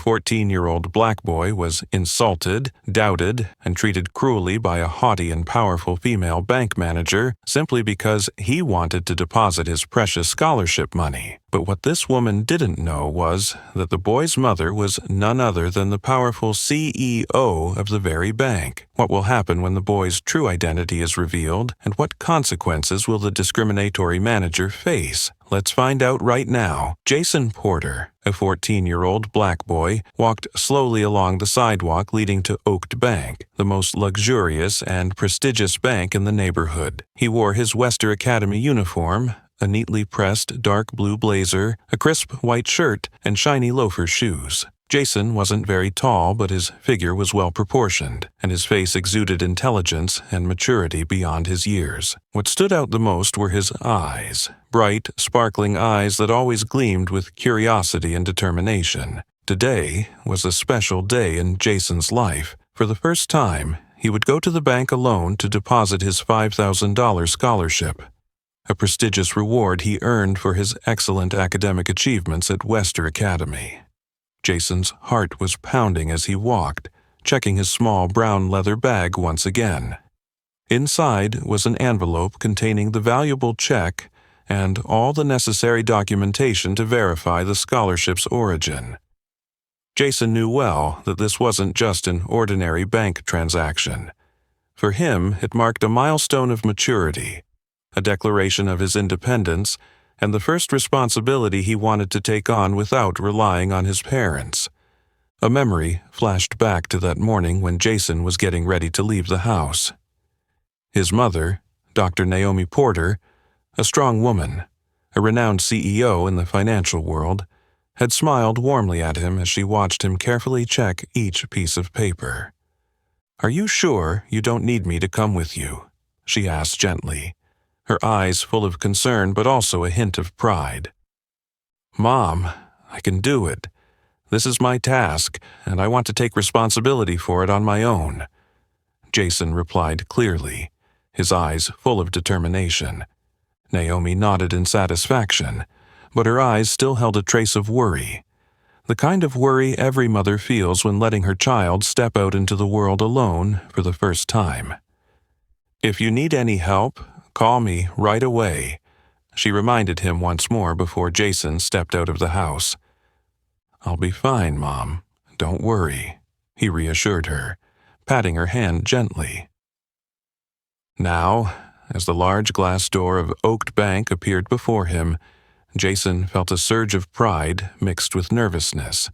14-year-old black boy was insulted, doubted, and treated cruelly by a haughty and powerful female bank manager simply because he wanted to deposit his precious scholarship money. But what this woman didn't know was that the boy's mother was none other than the powerful CEO of the very bank. What will happen when the boy's true identity is revealed, and what consequences will the discriminatory manager face? Let's find out right now. Jason Porter, a 14-year-old black boy, walked slowly along the sidewalk leading to Oaked Bank, the most luxurious and prestigious bank in the neighborhood. He wore his Wester Academy uniform, a neatly pressed dark blue blazer, a crisp white shirt, and shiny loafer shoes. Jason wasn't very tall, but his figure was well proportioned, and his face exuded intelligence and maturity beyond his years. What stood out the most were his eyes, bright, sparkling eyes that always gleamed with curiosity and determination. Today was a special day in Jason's life. For the first time, he would go to the bank alone to deposit his $5,000 scholarship, a prestigious reward he earned for his excellent academic achievements at Wester Academy. Jason's heart was pounding as he walked, checking his small brown leather bag once again. Inside was an envelope containing the valuable check and all the necessary documentation to verify the scholarship's origin. Jason knew well that this wasn't just an ordinary bank transaction. For him, it marked a milestone of maturity, a declaration of his independence, and the first responsibility he wanted to take on without relying on his parents. A memory flashed back to that morning when Jason was getting ready to leave the house. His mother, Dr. Naomi Porter, a strong woman, a renowned CEO in the financial world, had smiled warmly at him as she watched him carefully check each piece of paper. "Are you sure you don't need me to come with you?" she asked gently, her eyes full of concern but also a hint of pride. "Mom, I can do it. This is my task, and I want to take responsibility for it on my own," Jason replied clearly, his eyes full of determination. Naomi nodded in satisfaction, but her eyes still held a trace of worry, the kind of worry every mother feels when letting her child step out into the world alone for the first time. "If you need any help, call me right away," she reminded him once more before Jason stepped out of the house. "I'll be fine, Mom. Don't worry," he reassured her, patting her hand gently. Now, as the large glass door of Oaked Bank appeared before him, Jason felt a surge of pride mixed with nervousness.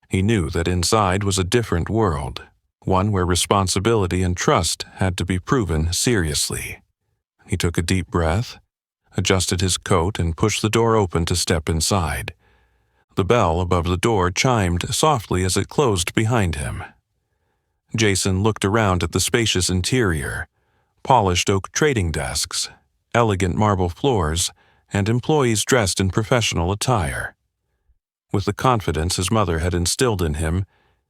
He knew that inside was a different world, one where responsibility and trust had to be proven seriously. He took a deep breath, adjusted his coat, and pushed the door open to step inside. The bell above the door chimed softly as it closed behind him. Jason looked around at the spacious interior, polished oak trading desks, elegant marble floors, and employees dressed in professional attire. With the confidence his mother had instilled in him,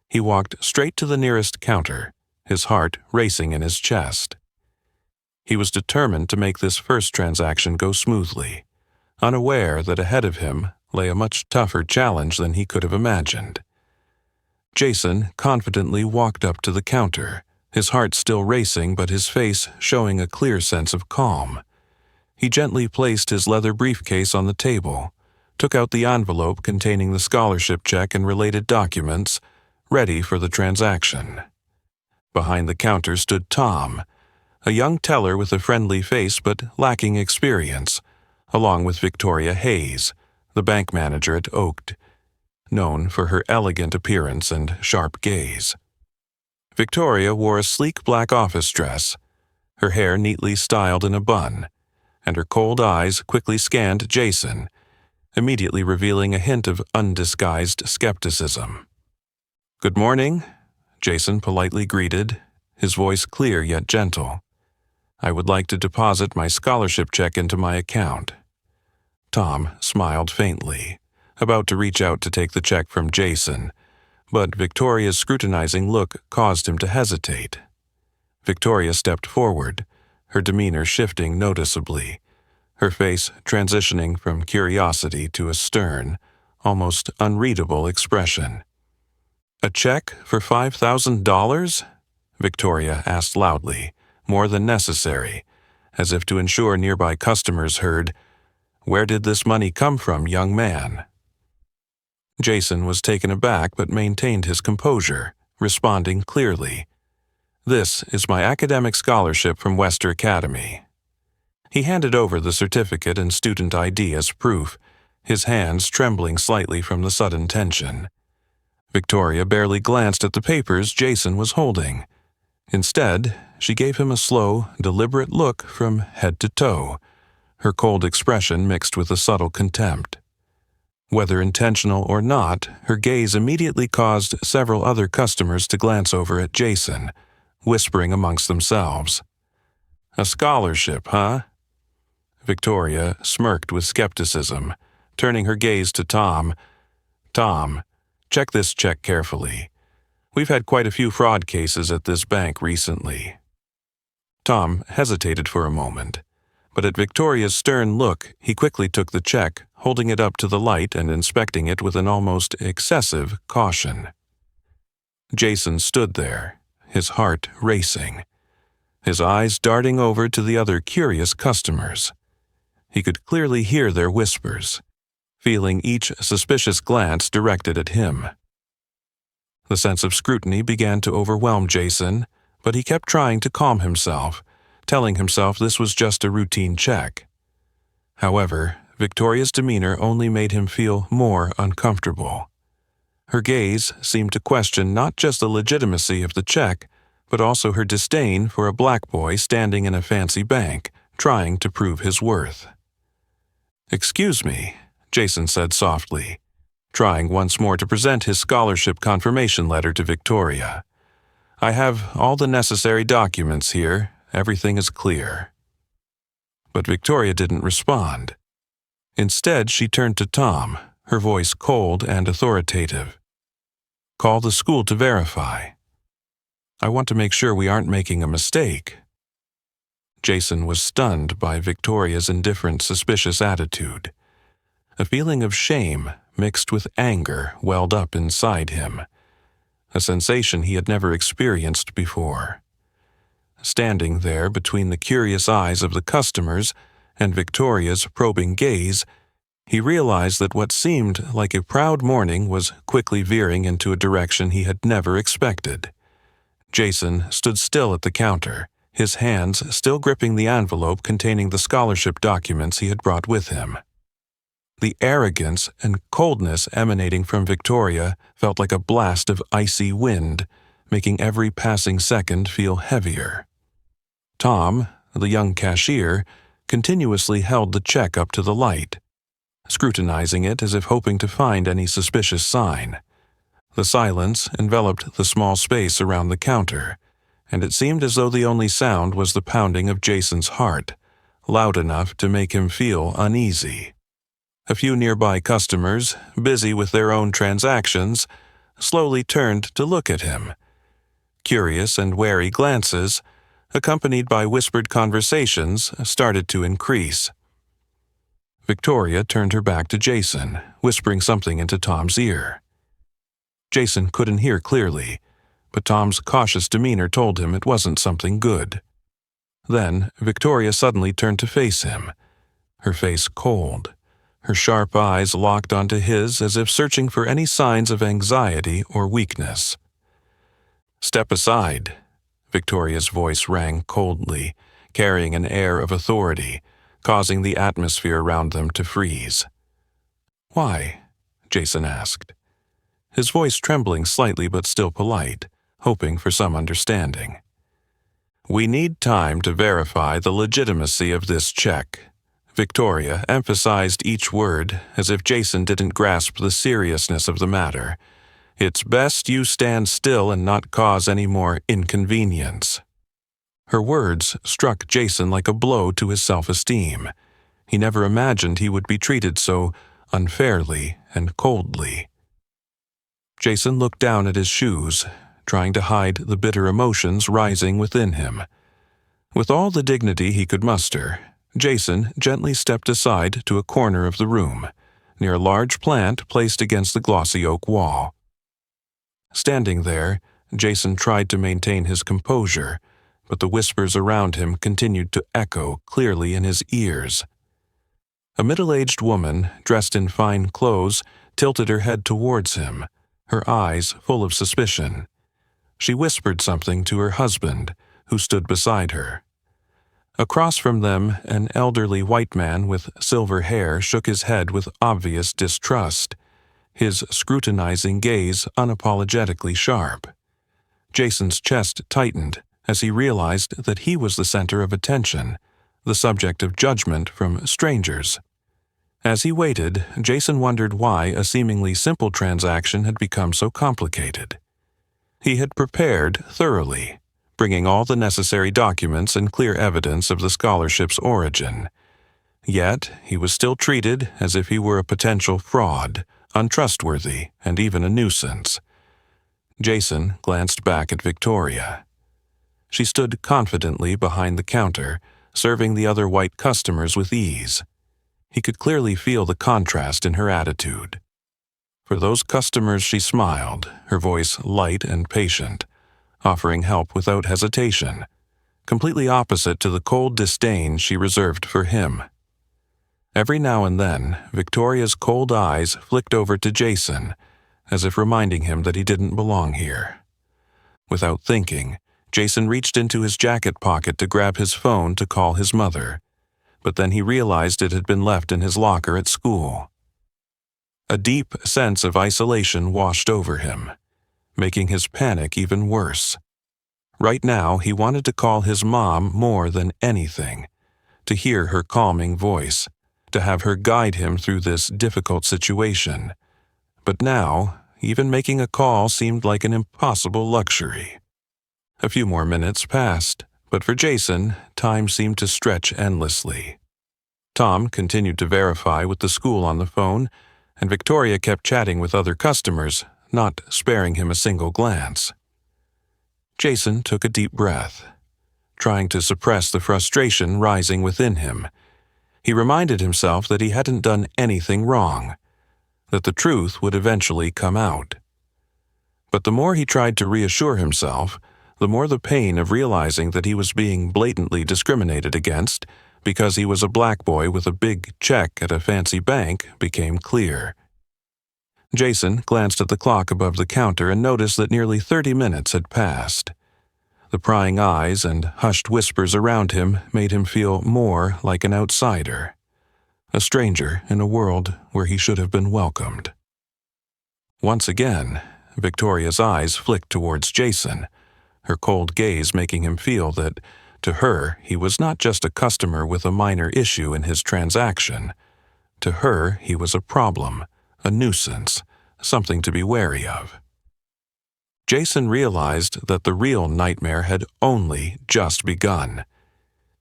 he walked straight to the nearest counter, his heart racing in his chest. He was determined to make this first transaction go smoothly, unaware that ahead of him lay a much tougher challenge than he could have imagined. Jason confidently walked up to the counter, his heart still racing but his face showing a clear sense of calm. He gently placed his leather briefcase on the table, took out the envelope containing the scholarship check and related documents, ready for the transaction. Behind the counter stood Tom, a young teller with a friendly face but lacking experience, along with Victoria Hayes, the bank manager at Oaked, known for her elegant appearance and sharp gaze. Victoria wore a sleek black office dress, her hair neatly styled in a bun, and her cold eyes quickly scanned Jason, immediately revealing a hint of undisguised skepticism. "Good morning," Jason politely greeted, his voice clear yet gentle. "I would like to deposit my scholarship check into my account." Tom smiled faintly, about to reach out to take the check from Jason, but Victoria's scrutinizing look caused him to hesitate. Victoria stepped forward, her demeanor shifting noticeably, her face transitioning from curiosity to a stern, almost unreadable expression. "A check for $5,000? Victoria asked loudly, more than necessary, as if to ensure nearby customers heard, "Where did this money come from, young man?" Jason was taken aback but maintained his composure, responding clearly, "This is my academic scholarship from Wester Academy." He handed over the certificate and student ID as proof, his hands trembling slightly from the sudden tension. Victoria barely glanced at the papers Jason was holding. Instead, she gave him a slow, deliberate look from head to toe, her cold expression mixed with a subtle contempt. Whether intentional or not, her gaze immediately caused several other customers to glance over at Jason, whispering amongst themselves. "A scholarship, huh?" Victoria smirked with skepticism, turning her gaze to Tom. "Tom, check this check carefully. We've had quite a few fraud cases at this bank recently." Tom hesitated for a moment, but at Victoria's stern look, he quickly took the check, holding it up to the light and inspecting it with an almost excessive caution. Jason stood there, his heart racing, his eyes darting over to the other curious customers. He could clearly hear their whispers, feeling each suspicious glance directed at him. The sense of scrutiny began to overwhelm Jason, but he kept trying to calm himself, telling himself this was just a routine check. However, Victoria's demeanor only made him feel more uncomfortable. Her gaze seemed to question not just the legitimacy of the check, but also her disdain for a black boy standing in a fancy bank, trying to prove his worth. "Excuse me," Jason said softly, trying once more to present his scholarship confirmation letter to Victoria. "I have all the necessary documents here. Everything is clear." But Victoria didn't respond. Instead, she turned to Tom, her voice cold and authoritative. "Call the school to verify. I want to make sure we aren't making a mistake." Jason was stunned by Victoria's indifferent, suspicious attitude. A feeling of shame mixed with anger welled up inside him, a sensation he had never experienced before. Standing there between the curious eyes of the customers and Victoria's probing gaze, he realized that what seemed like a proud morning was quickly veering into a direction he had never expected. Jason stood still at the counter, his hands still gripping the envelope containing the scholarship documents he had brought with him. The arrogance and coldness emanating from Victoria felt like a blast of icy wind, making every passing second feel heavier. Tom, the young cashier, continuously held the check up to the light, scrutinizing it as if hoping to find any suspicious sign. The silence enveloped the small space around the counter, and it seemed as though the only sound was the pounding of Jason's heart, loud enough to make him feel uneasy. A few nearby customers, busy with their own transactions, slowly turned to look at him. Curious and wary glances, accompanied by whispered conversations, started to increase. Victoria turned her back to Jason, whispering something into Tom's ear. Jason couldn't hear clearly, but Tom's cautious demeanor told him it wasn't something good. Then Victoria suddenly turned to face him, her face cold, her sharp eyes locked onto his as if searching for any signs of anxiety or weakness. "Step aside," Victoria's voice rang coldly, carrying an air of authority, causing the atmosphere around them to freeze. "Why?" Jason asked, his voice trembling slightly but still polite, hoping for some understanding. "We need time to verify the legitimacy of this check." Victoria emphasized each word as if Jason didn't grasp the seriousness of the matter. "It's best you stand still and not cause any more inconvenience." Her words struck Jason like a blow to his self-esteem. He never imagined he would be treated so unfairly and coldly. Jason looked down at his shoes, trying to hide the bitter emotions rising within him. With all the dignity he could muster, Jason gently stepped aside to a corner of the room, near a large plant placed against the glossy oak wall. Standing there, Jason tried to maintain his composure, but the whispers around him continued to echo clearly in his ears. A middle-aged woman, dressed in fine clothes, tilted her head towards him, her eyes full of suspicion. She whispered something to her husband, who stood beside her. Across from them, an elderly white man with silver hair shook his head with obvious distrust, his scrutinizing gaze unapologetically sharp. Jason's chest tightened as he realized that he was the center of attention, the subject of judgment from strangers. As he waited, Jason wondered why a seemingly simple transaction had become so complicated. He had prepared thoroughly, bringing all the necessary documents and clear evidence of the scholarship's origin. Yet, he was still treated as if he were a potential fraud, untrustworthy, and even a nuisance. Jason glanced back at Victoria. She stood confidently behind the counter, serving the other white customers with ease. He could clearly feel the contrast in her attitude. For those customers she smiled, her voice light and patient, offering help without hesitation, completely opposite to the cold disdain she reserved for him. Every now and then, Victoria's cold eyes flicked over to Jason, as if reminding him that he didn't belong here. Without thinking, Jason reached into his jacket pocket to grab his phone to call his mother, but then he realized it had been left in his locker at school. A deep sense of isolation washed over him, making his panic even worse. Right now, he wanted to call his mom more than anything, to hear her calming voice, to have her guide him through this difficult situation. But now, even making a call seemed like an impossible luxury. A few more minutes passed, but for Jason, time seemed to stretch endlessly. Tom continued to verify with the school on the phone, and Victoria kept chatting with other customers, not sparing him a single glance. Jason took a deep breath, trying to suppress the frustration rising within him. He reminded himself that he hadn't done anything wrong, that the truth would eventually come out. But the more he tried to reassure himself, the more the pain of realizing that he was being blatantly discriminated against because he was a black boy with a big check at a fancy bank became clear. Jason glanced at the clock above the counter and noticed that nearly 30 minutes had passed. The prying eyes and hushed whispers around him made him feel more like an outsider, a stranger in a world where he should have been welcomed. Once again, Victoria's eyes flicked towards Jason, her cold gaze making him feel that, to her, he was not just a customer with a minor issue in his transaction. To her, he was a problem, a nuisance, something to be wary of. Jason realized that the real nightmare had only just begun.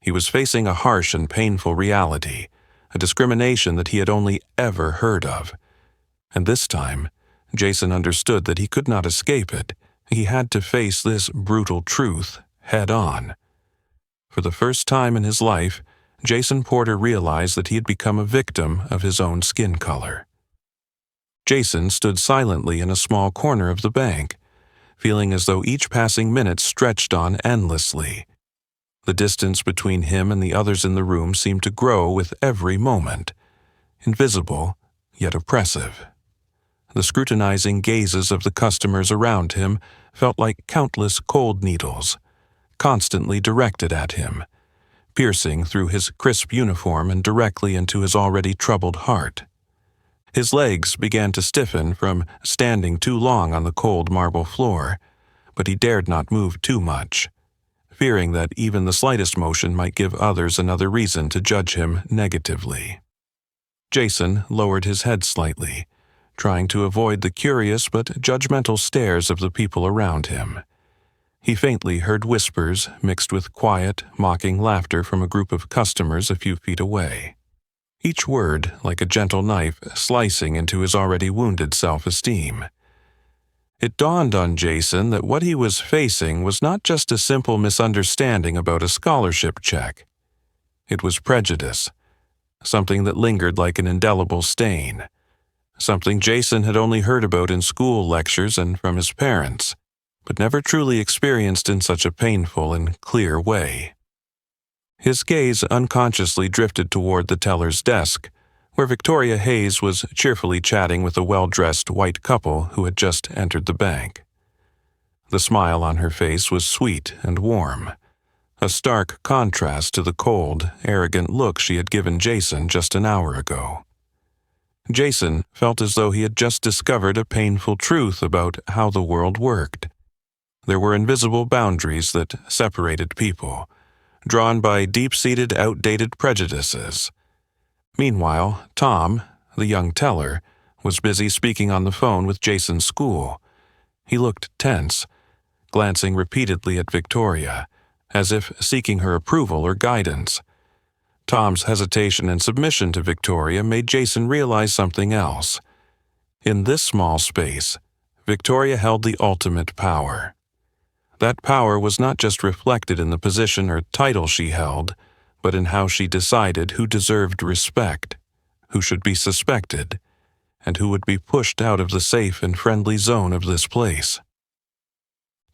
He was facing a harsh and painful reality, a discrimination that he had only ever heard of. And this time, Jason understood that he could not escape it. He had to face this brutal truth head on. For the first time in his life, Jason Porter realized that he had become a victim of his own skin color. Jason stood silently in a small corner of the bank, feeling as though each passing minute stretched on endlessly. The distance between him and the others in the room seemed to grow with every moment, invisible yet oppressive. The scrutinizing gazes of the customers around him felt like countless cold needles, constantly directed at him, piercing through his crisp uniform and directly into his already troubled heart. His legs began to stiffen from standing too long on the cold marble floor, but he dared not move too much, fearing that even the slightest motion might give others another reason to judge him negatively. Jason lowered his head slightly, trying to avoid the curious but judgmental stares of the people around him. He faintly heard whispers mixed with quiet, mocking laughter from a group of customers a few feet away. Each word like a gentle knife slicing into his already wounded self-esteem. It dawned on Jason that what he was facing was not just a simple misunderstanding about a scholarship check. It was prejudice, something that lingered like an indelible stain, something Jason had only heard about in school lectures and from his parents, but never truly experienced in such a painful and clear way. His gaze unconsciously drifted toward the teller's desk, where Victoria Hayes was cheerfully chatting with a well-dressed white couple who had just entered the bank. The smile on her face was sweet and warm, a stark contrast to the cold, arrogant look she had given Jason just an hour ago. Jason felt as though he had just discovered a painful truth about how the world worked. There were invisible boundaries that separated people, drawn by deep-seated, outdated prejudices. Meanwhile, Tom, the young teller, was busy speaking on the phone with Jason's school. He looked tense, glancing repeatedly at Victoria, as if seeking her approval or guidance. Tom's hesitation and submission to Victoria made Jason realize something else. In this small space, Victoria held the ultimate power. That power was not just reflected in the position or title she held, but in how she decided who deserved respect, who should be suspected, and who would be pushed out of the safe and friendly zone of this place.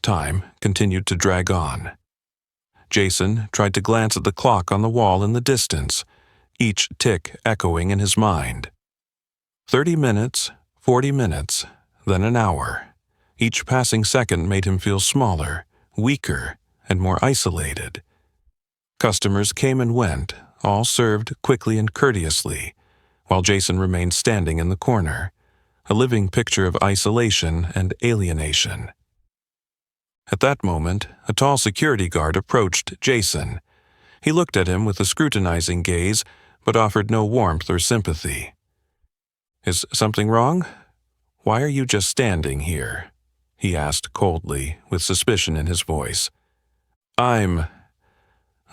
Time continued to drag on. Jason tried to glance at the clock on the wall in the distance, each tick echoing in his mind. 30 minutes, 40 minutes, then an hour. Each passing second made him feel smaller, weaker, and more isolated. Customers came and went, all served quickly and courteously, while Jason remained standing in the corner, a living picture of isolation and alienation. At that moment, a tall security guard approached Jason. He looked at him with a scrutinizing gaze, but offered no warmth or sympathy. "Is something wrong? Why are you just standing here?" he asked coldly, with suspicion in his voice. I'm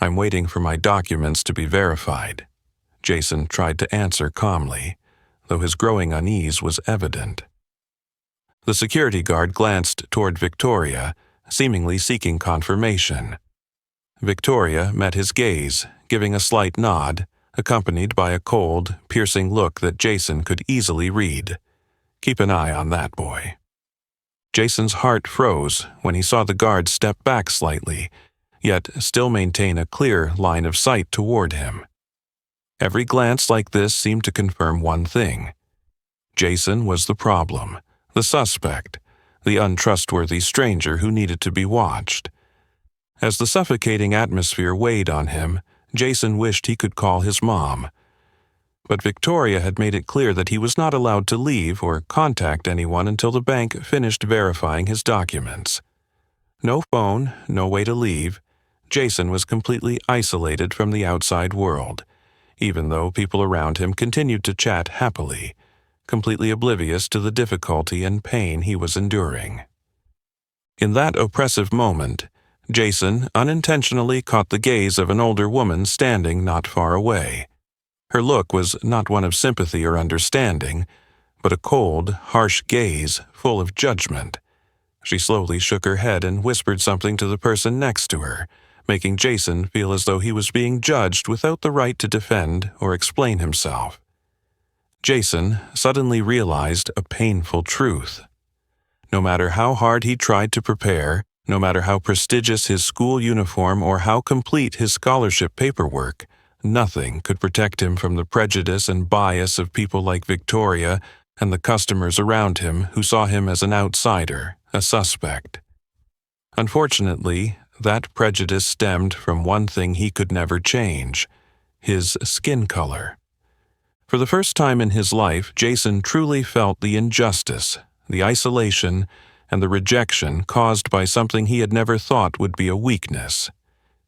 waiting for my documents to be verified," Jason tried to answer calmly, though his growing unease was evident. The security guard glanced toward Victoria, seemingly seeking confirmation. Victoria met his gaze, giving a slight nod, accompanied by a cold, piercing look that Jason could easily read. "Keep an eye on that boy." Jason's heart froze when he saw the guard step back slightly, yet still maintain a clear line of sight toward him. Every glance like this seemed to confirm one thing. Jason was the problem, the suspect, the untrustworthy stranger who needed to be watched. As the suffocating atmosphere weighed on him, Jason wished he could call his mom. But Victoria had made it clear that he was not allowed to leave or contact anyone until the bank finished verifying his documents. No phone, no way to leave. Jason was completely isolated from the outside world, even though people around him continued to chat happily, completely oblivious to the difficulty and pain he was enduring. In that oppressive moment, Jason unintentionally caught the gaze of an older woman standing not far away. Her look was not one of sympathy or understanding, but a cold, harsh gaze full of judgment. She slowly shook her head and whispered something to the person next to her, making Jason feel as though he was being judged without the right to defend or explain himself. Jason suddenly realized a painful truth. No matter how hard he tried to prepare, no matter how prestigious his school uniform or how complete his scholarship paperwork, nothing could protect him from the prejudice and bias of people like Victoria and the customers around him who saw him as an outsider, a suspect. Unfortunately, that prejudice stemmed from one thing he could never change: his skin color. For the first time in his life, Jason truly felt the injustice, the isolation, and the rejection caused by something he had never thought would be a weakness: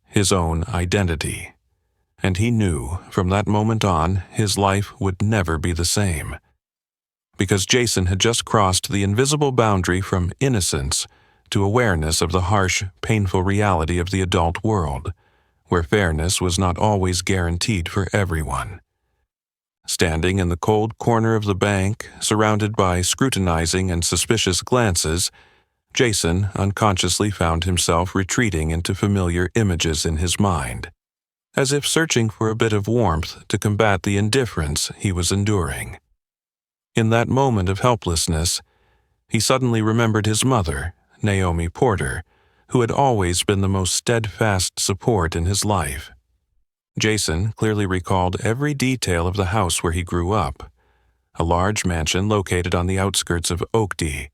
his own identity. And he knew, from that moment on, his life would never be the same. Because Jason had just crossed the invisible boundary from innocence to awareness of the harsh, painful reality of the adult world, where fairness was not always guaranteed for everyone. Standing in the cold corner of the bank, surrounded by scrutinizing and suspicious glances, Jason unconsciously found himself retreating into familiar images in his mind, as if searching for a bit of warmth to combat the indifference he was enduring. In that moment of helplessness, he suddenly remembered his mother, Naomi Porter, who had always been the most steadfast support in his life. Jason clearly recalled every detail of the house where he grew up, a large mansion located on the outskirts of Oakdale.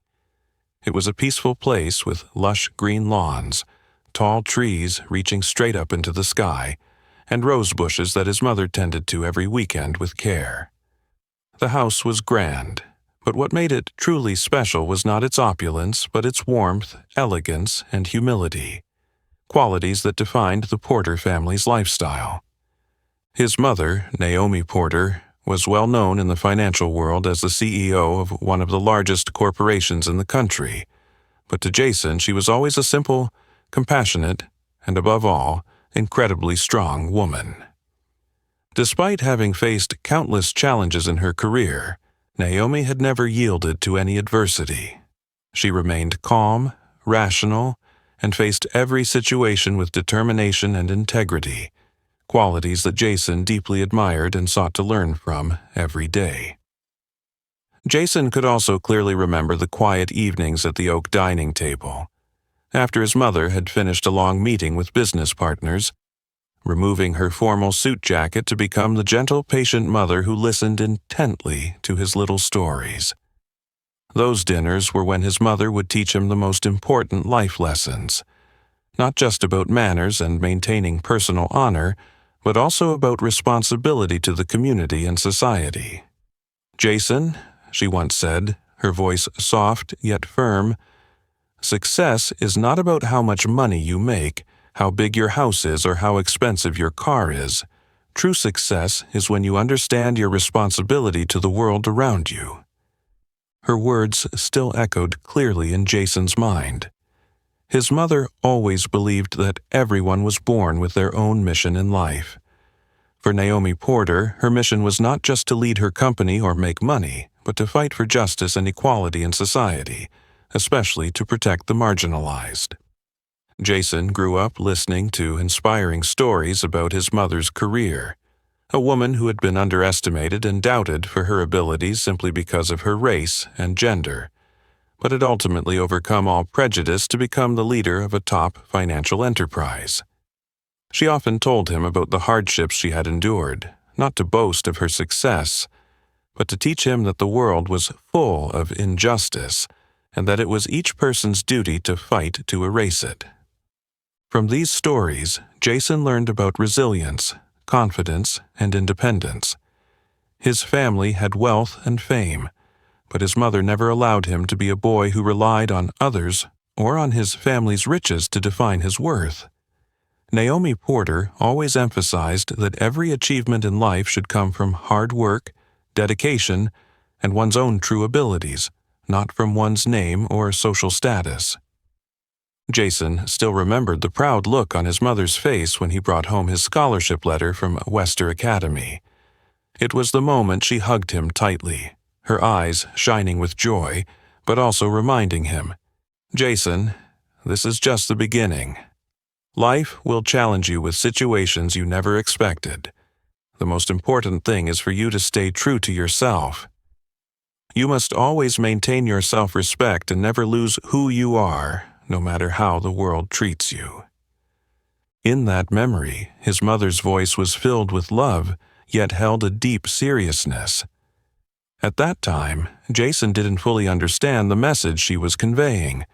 It was a peaceful place with lush green lawns, tall trees reaching straight up into the sky, and rose bushes that his mother tended to every weekend with care. The house was grand, but what made it truly special was not its opulence, but its warmth, elegance, and humility, qualities that defined the Porter family's lifestyle. His mother, Naomi Porter, was well known in the financial world as the CEO of one of the largest corporations in the country, but to Jason she was always a simple, compassionate, and above all, incredibly strong woman. Despite having faced countless challenges in her career, Naomi had never yielded to any adversity. She remained calm, rational, and faced every situation with determination and integrity, qualities that Jason deeply admired and sought to learn from every day. Jason could also clearly remember the quiet evenings at the oak dining table. After his mother had finished a long meeting with business partners, removing her formal suit jacket to become the gentle, patient mother who listened intently to his little stories. Those dinners were when his mother would teach him the most important life lessons, not just about manners and maintaining personal honor, but also about responsibility to the community and society. "Jason," she once said, her voice soft yet firm, "success is not about how much money you make, how big your house is, or how expensive your car is. True success is when you understand your responsibility to the world around you." Her words still echoed clearly in Jason's mind. His mother always believed that everyone was born with their own mission in life. For Naomi Porter, her mission was not just to lead her company or make money, but to fight for justice and equality in society, especially to protect the marginalized. Jason grew up listening to inspiring stories about his mother's career, a woman who had been underestimated and doubted for her abilities simply because of her race and gender, but had ultimately overcome all prejudice to become the leader of a top financial enterprise. She often told him about the hardships she had endured, not to boast of her success, but to teach him that the world was full of injustice and that it was each person's duty to fight to erase it. From these stories, Jason learned about resilience, confidence, and independence. His family had wealth and fame, but his mother never allowed him to be a boy who relied on others or on his family's riches to define his worth. Naomi Porter always emphasized that every achievement in life should come from hard work, dedication, and one's own true abilities, not from one's name or social status. Jason still remembered the proud look on his mother's face when he brought home his scholarship letter from Wester Academy. It was the moment she hugged him tightly, her eyes shining with joy, but also reminding him, "Jason, this is just the beginning. Life will challenge you with situations you never expected. The most important thing is for you to stay true to yourself. You must always maintain your self-respect and never lose who you are, no matter how the world treats you." In that memory, his mother's voice was filled with love, yet held a deep seriousness. At that time, Jason didn't fully understand the message she was conveying,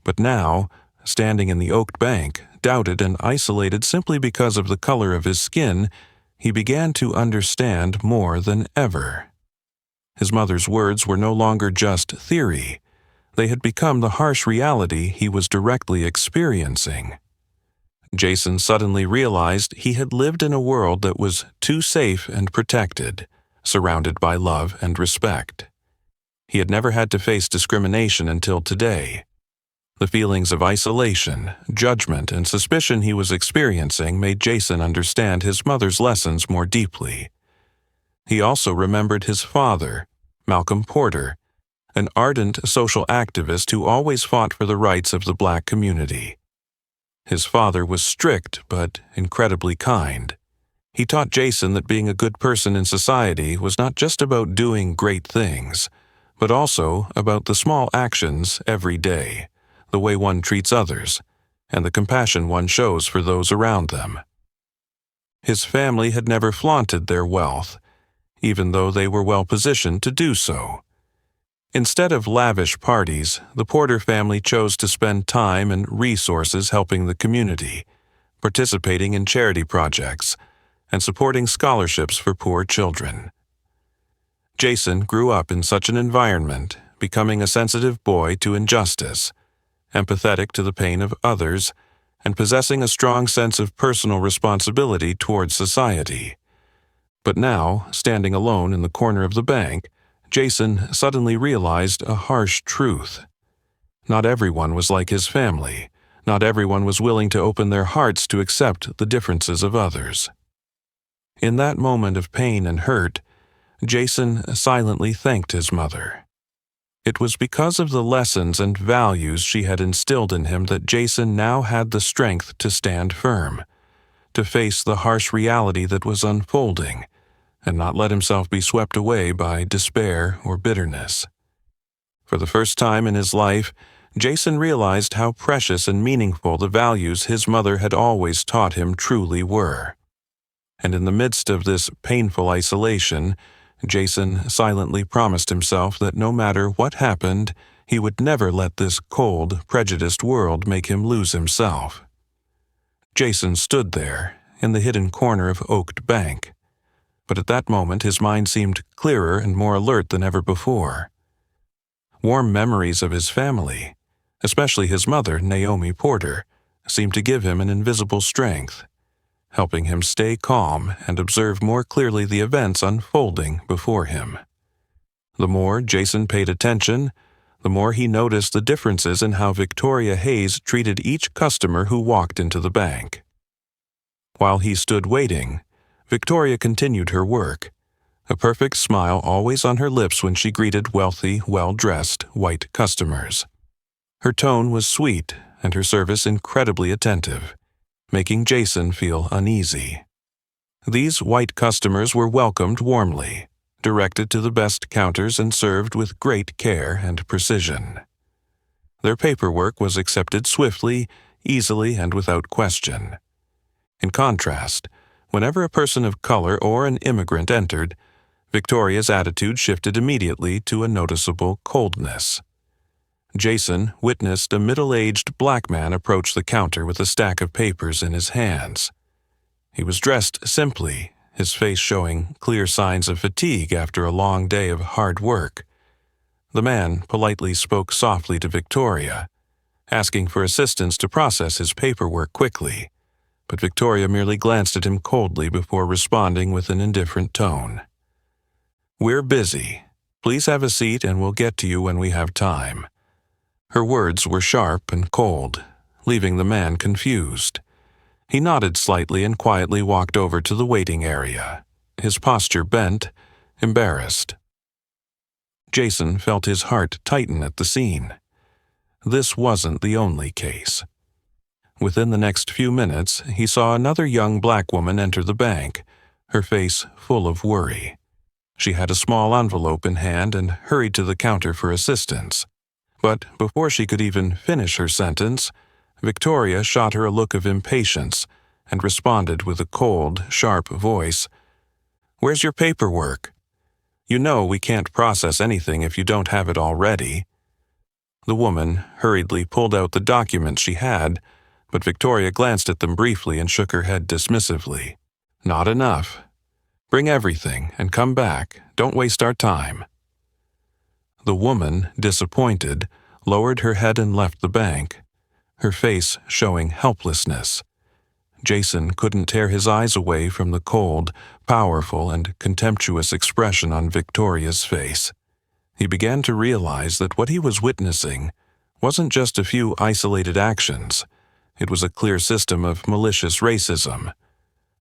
but now, standing in the oak bank, doubted and isolated simply because of the color of his skin, he began to understand more than ever. His mother's words were no longer just theory. They had become the harsh reality he was directly experiencing. Jason suddenly realized he had lived in a world that was too safe and protected, surrounded by love and respect. He had never had to face discrimination until today. The feelings of isolation, judgment, and suspicion he was experiencing made Jason understand his mother's lessons more deeply. He also remembered his father, Malcolm Porter, an ardent social activist who always fought for the rights of the Black community. His father was strict but incredibly kind. He taught Jason that being a good person in society was not just about doing great things, but also about the small actions every day, the way one treats others, and the compassion one shows for those around them. His family had never flaunted their wealth, even though they were well positioned to do so. Instead of lavish parties, the Porter family chose to spend time and resources helping the community, participating in charity projects, and supporting scholarships for poor children. Jason grew up in such an environment, becoming a sensitive boy to injustice, empathetic to the pain of others, and possessing a strong sense of personal responsibility towards society. But now, standing alone in the corner of the bank, Jason suddenly realized a harsh truth. Not everyone was like his family. Not everyone was willing to open their hearts to accept the differences of others. In that moment of pain and hurt, Jason silently thanked his mother. It was because of the lessons and values she had instilled in him that Jason now had the strength to stand firm, to face the harsh reality that was unfolding, and not let himself be swept away by despair or bitterness. For the first time in his life, Jason realized how precious and meaningful the values his mother had always taught him truly were. And in the midst of this painful isolation, Jason silently promised himself that no matter what happened, he would never let this cold, prejudiced world make him lose himself. Jason stood there, in the hidden corner of Oaked Bank. But at that moment his mind seemed clearer and more alert than ever before. Warm memories of his family, especially his mother, Naomi Porter, seemed to give him an invisible strength, helping him stay calm and observe more clearly the events unfolding before him. The more Jason paid attention, the more he noticed the differences in how Victoria Hayes treated each customer who walked into the bank. While he stood waiting, Victoria continued her work, a perfect smile always on her lips when she greeted wealthy, well-dressed white customers. Her tone was sweet and her service incredibly attentive, making Jason feel uneasy. These white customers were welcomed warmly, directed to the best counters and served with great care and precision. Their paperwork was accepted swiftly, easily, and without question. In contrast, whenever a person of color or an immigrant entered, Victoria's attitude shifted immediately to a noticeable coldness. Jason witnessed a middle-aged black man approach the counter with a stack of papers in his hands. He was dressed simply, his face showing clear signs of fatigue after a long day of hard work. The man politely spoke softly to Victoria, asking for assistance to process his paperwork quickly, but Victoria merely glanced at him coldly before responding with an indifferent tone. "We're busy. Please have a seat and we'll get to you when we have time." Her words were sharp and cold, leaving the man confused. He nodded slightly and quietly walked over to the waiting area, his posture bent, embarrassed. Jason felt his heart tighten at the scene. This wasn't the only case. Within the next few minutes, he saw another young black woman enter the bank, her face full of worry. She had a small envelope in hand and hurried to the counter for assistance. But before she could even finish her sentence, Victoria shot her a look of impatience and responded with a cold, sharp voice. "Where's your paperwork? You know we can't process anything if you don't have it already." The woman hurriedly pulled out the documents she had, but Victoria glanced at them briefly and shook her head dismissively. "Not enough. Bring everything and come back. Don't waste our time." The woman, disappointed, lowered her head and left the bank, her face showing helplessness. Jason couldn't tear his eyes away from the cold, powerful, and contemptuous expression on Victoria's face. He began to realize that what he was witnessing wasn't just a few isolated actions. It was a clear system of malicious racism.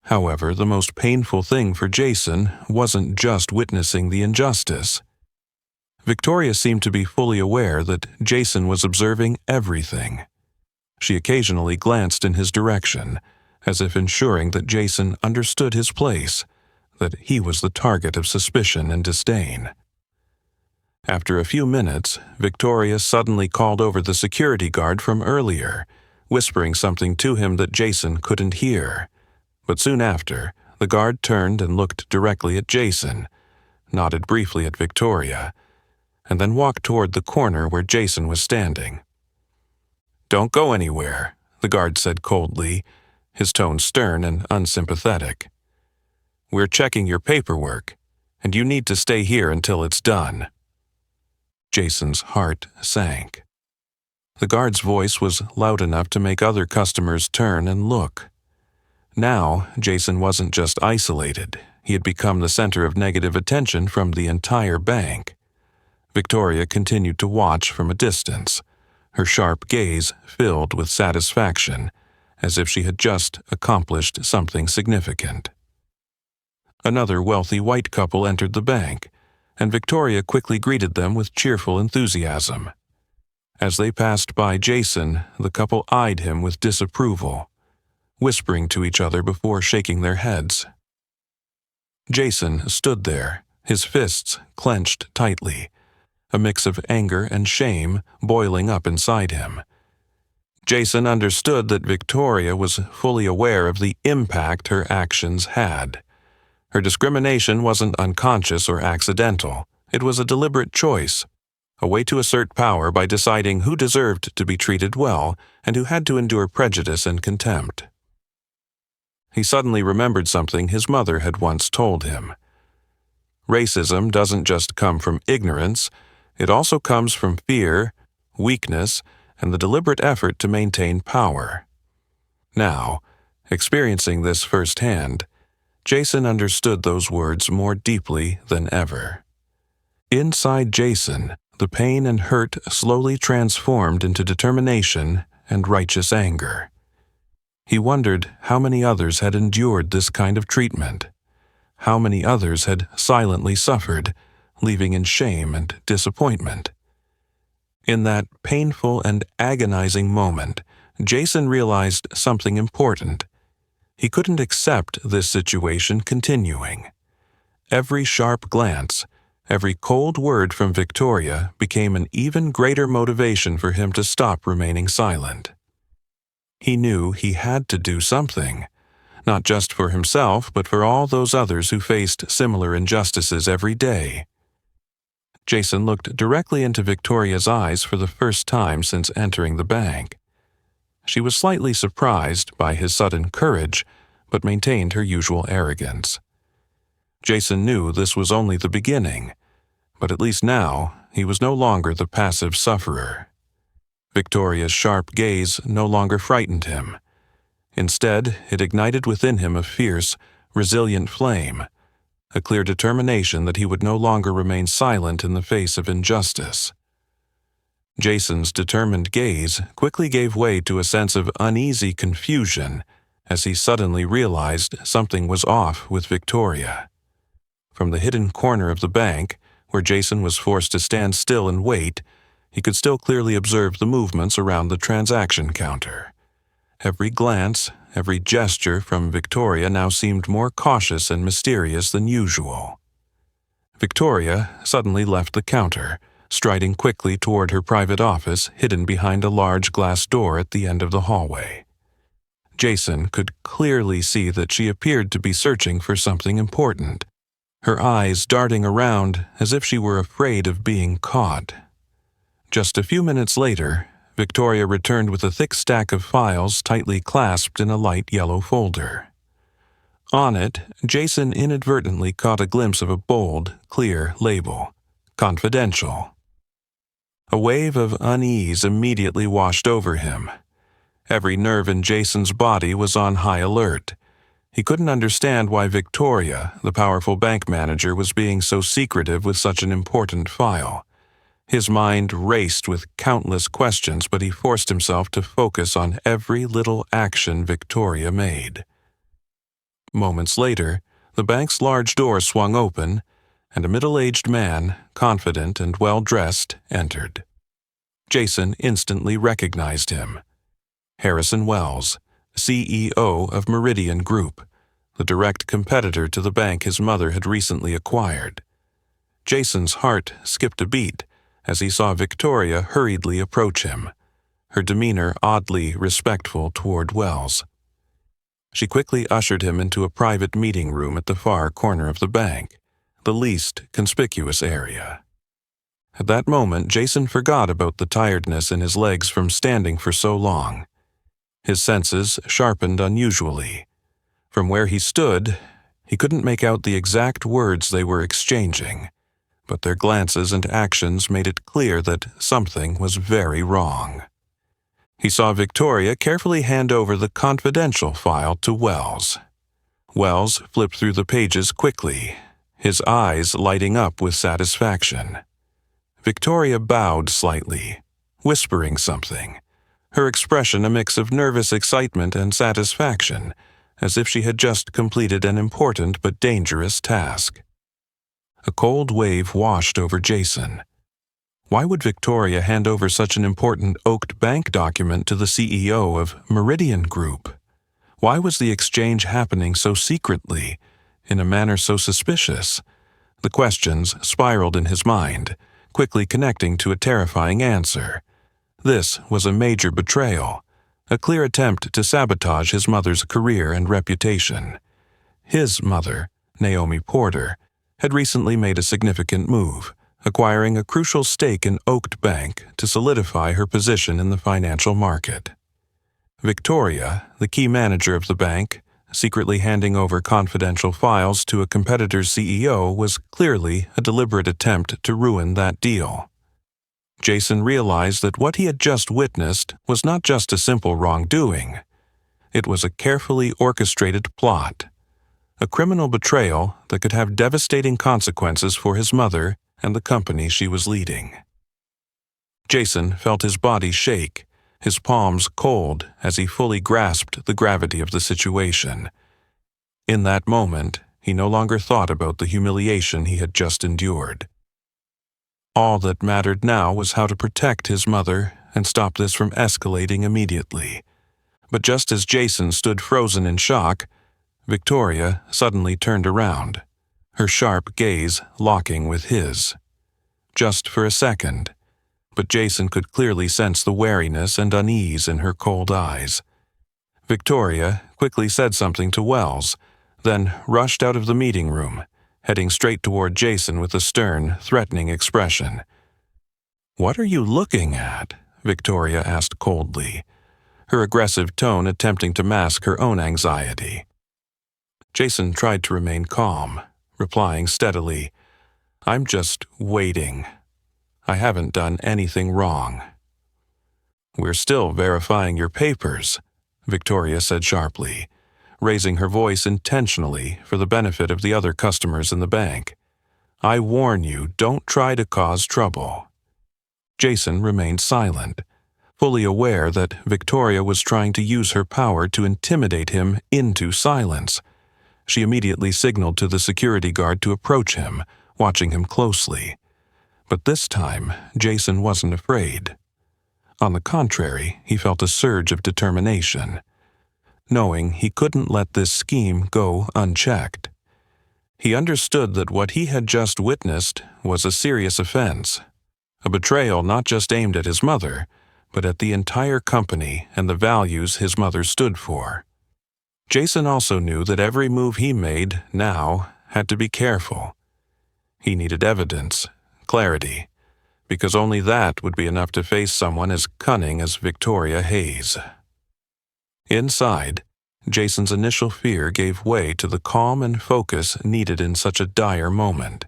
However, the most painful thing for Jason wasn't just witnessing the injustice. Victoria seemed to be fully aware that Jason was observing everything. She occasionally glanced in his direction, as if ensuring that Jason understood his place, that he was the target of suspicion and disdain. After a few minutes, Victoria suddenly called over the security guard from earlier, whispering something to him that Jason couldn't hear. But soon after, the guard turned and looked directly at Jason, nodded briefly at Victoria, and then walked toward the corner where Jason was standing. "Don't go anywhere," the guard said coldly, his tone stern and unsympathetic. "We're checking your paperwork, and you need to stay here until it's done." Jason's heart sank. The guard's voice was loud enough to make other customers turn and look. Now, Jason wasn't just isolated. He had become the center of negative attention from the entire bank. Victoria continued to watch from a distance, her sharp gaze filled with satisfaction, as if she had just accomplished something significant. Another wealthy white couple entered the bank, and Victoria quickly greeted them with cheerful enthusiasm. As they passed by Jason, the couple eyed him with disapproval, whispering to each other before shaking their heads. Jason stood there, his fists clenched tightly, a mix of anger and shame boiling up inside him. Jason understood that Victoria was fully aware of the impact her actions had. Her discrimination wasn't unconscious or accidental. It was a deliberate choice, a way to assert power by deciding who deserved to be treated well and who had to endure prejudice and contempt. He suddenly remembered something his mother had once told him. Racism doesn't just come from ignorance, it also comes from fear, weakness, and the deliberate effort to maintain power. Now, experiencing this firsthand, Jason understood those words more deeply than ever. Inside Jason, the pain and hurt slowly transformed into determination and righteous anger. He wondered how many others had endured this kind of treatment, how many others had silently suffered, leaving in shame and disappointment. In that painful and agonizing moment, Jason realized something important. He couldn't accept this situation continuing. Every sharp glance, every cold word from Victoria became an even greater motivation for him to stop remaining silent. He knew he had to do something, not just for himself, but for all those others who faced similar injustices every day. Jason looked directly into Victoria's eyes for the first time since entering the bank. She was slightly surprised by his sudden courage, but maintained her usual arrogance. Jason knew this was only the beginning, but at least now he was no longer the passive sufferer. Victoria's sharp gaze no longer frightened him. Instead, it ignited within him a fierce, resilient flame, a clear determination that he would no longer remain silent in the face of injustice. Jason's determined gaze quickly gave way to a sense of uneasy confusion as he suddenly realized something was off with Victoria. From the hidden corner of the bank, where Jason was forced to stand still and wait, he could still clearly observe the movements around the transaction counter. Every glance, every gesture from Victoria now seemed more cautious and mysterious than usual. Victoria suddenly left the counter, striding quickly toward her private office hidden behind a large glass door at the end of the hallway. Jason could clearly see that she appeared to be searching for something important, her eyes darting around as if she were afraid of being caught. Just a few minutes later, Victoria returned with a thick stack of files tightly clasped in a light yellow folder. On it, Jason inadvertently caught a glimpse of a bold, clear label, "Confidential." A wave of unease immediately washed over him. Every nerve in Jason's body was on high alert. He couldn't understand why Victoria, the powerful bank manager, was being so secretive with such an important file. His mind raced with countless questions, but he forced himself to focus on every little action Victoria made. Moments later, the bank's large door swung open, and a middle-aged man, confident and well-dressed, entered. Jason instantly recognized him. Harrison Wells, CEO of Meridian Group, the direct competitor to the bank his mother had recently acquired. Jason's heart skipped a beat as he saw Victoria hurriedly approach him, her demeanor oddly respectful toward Wells. She quickly ushered him into a private meeting room at the far corner of the bank, the least conspicuous area. At that moment, Jason forgot about the tiredness in his legs from standing for so long. His senses sharpened unusually. From where he stood, he couldn't make out the exact words they were exchanging, but their glances and actions made it clear that something was very wrong. He saw Victoria carefully hand over the confidential file to Wells. Wells flipped through the pages quickly, his eyes lighting up with satisfaction. Victoria bowed slightly, whispering something, her expression a mix of nervous excitement and satisfaction, as if she had just completed an important but dangerous task. A cold wave washed over Jason. Why would Victoria hand over such an important oaked bank document to the CEO of Meridian Group? Why was the exchange happening so secretly, in a manner so suspicious? The questions spiraled in his mind, quickly connecting to a terrifying answer. This was a major betrayal, a clear attempt to sabotage his mother's career and reputation. His mother, Naomi Porter, had recently made a significant move, acquiring a crucial stake in Oaked Bank to solidify her position in the financial market. Victoria, the key manager of the bank, secretly handing over confidential files to a competitor's CEO was clearly a deliberate attempt to ruin that deal. Jason realized that what he had just witnessed was not just a simple wrongdoing. It was a carefully orchestrated plot, a criminal betrayal that could have devastating consequences for his mother and the company she was leading. Jason felt his body shake, his palms cold as he fully grasped the gravity of the situation. In that moment, he no longer thought about the humiliation he had just endured. All that mattered now was how to protect his mother and stop this from escalating immediately. But just as Jason stood frozen in shock, Victoria suddenly turned around, her sharp gaze locking with his. Just for a second, but Jason could clearly sense the wariness and unease in her cold eyes. Victoria quickly said something to Wells, then rushed out of the meeting room, heading straight toward Jason with a stern, threatening expression. "What are you looking at?" Victoria asked coldly, her aggressive tone attempting to mask her own anxiety. Jason tried to remain calm, replying steadily, "I'm just waiting. I haven't done anything wrong." "We're still verifying your papers," Victoria said sharply, raising her voice intentionally for the benefit of the other customers in the bank. "I warn you, don't try to cause trouble." Jason remained silent, fully aware that Victoria was trying to use her power to intimidate him into silence. She immediately signaled to the security guard to approach him, watching him closely. But this time, Jason wasn't afraid. On the contrary, he felt a surge of determination, knowing he couldn't let this scheme go unchecked. He understood that what he had just witnessed was a serious offense, a betrayal not just aimed at his mother, but at the entire company and the values his mother stood for. Jason also knew that every move he made now had to be careful. He needed evidence, clarity, because only that would be enough to face someone as cunning as Victoria Hayes. Inside, Jason's initial fear gave way to the calm and focus needed in such a dire moment.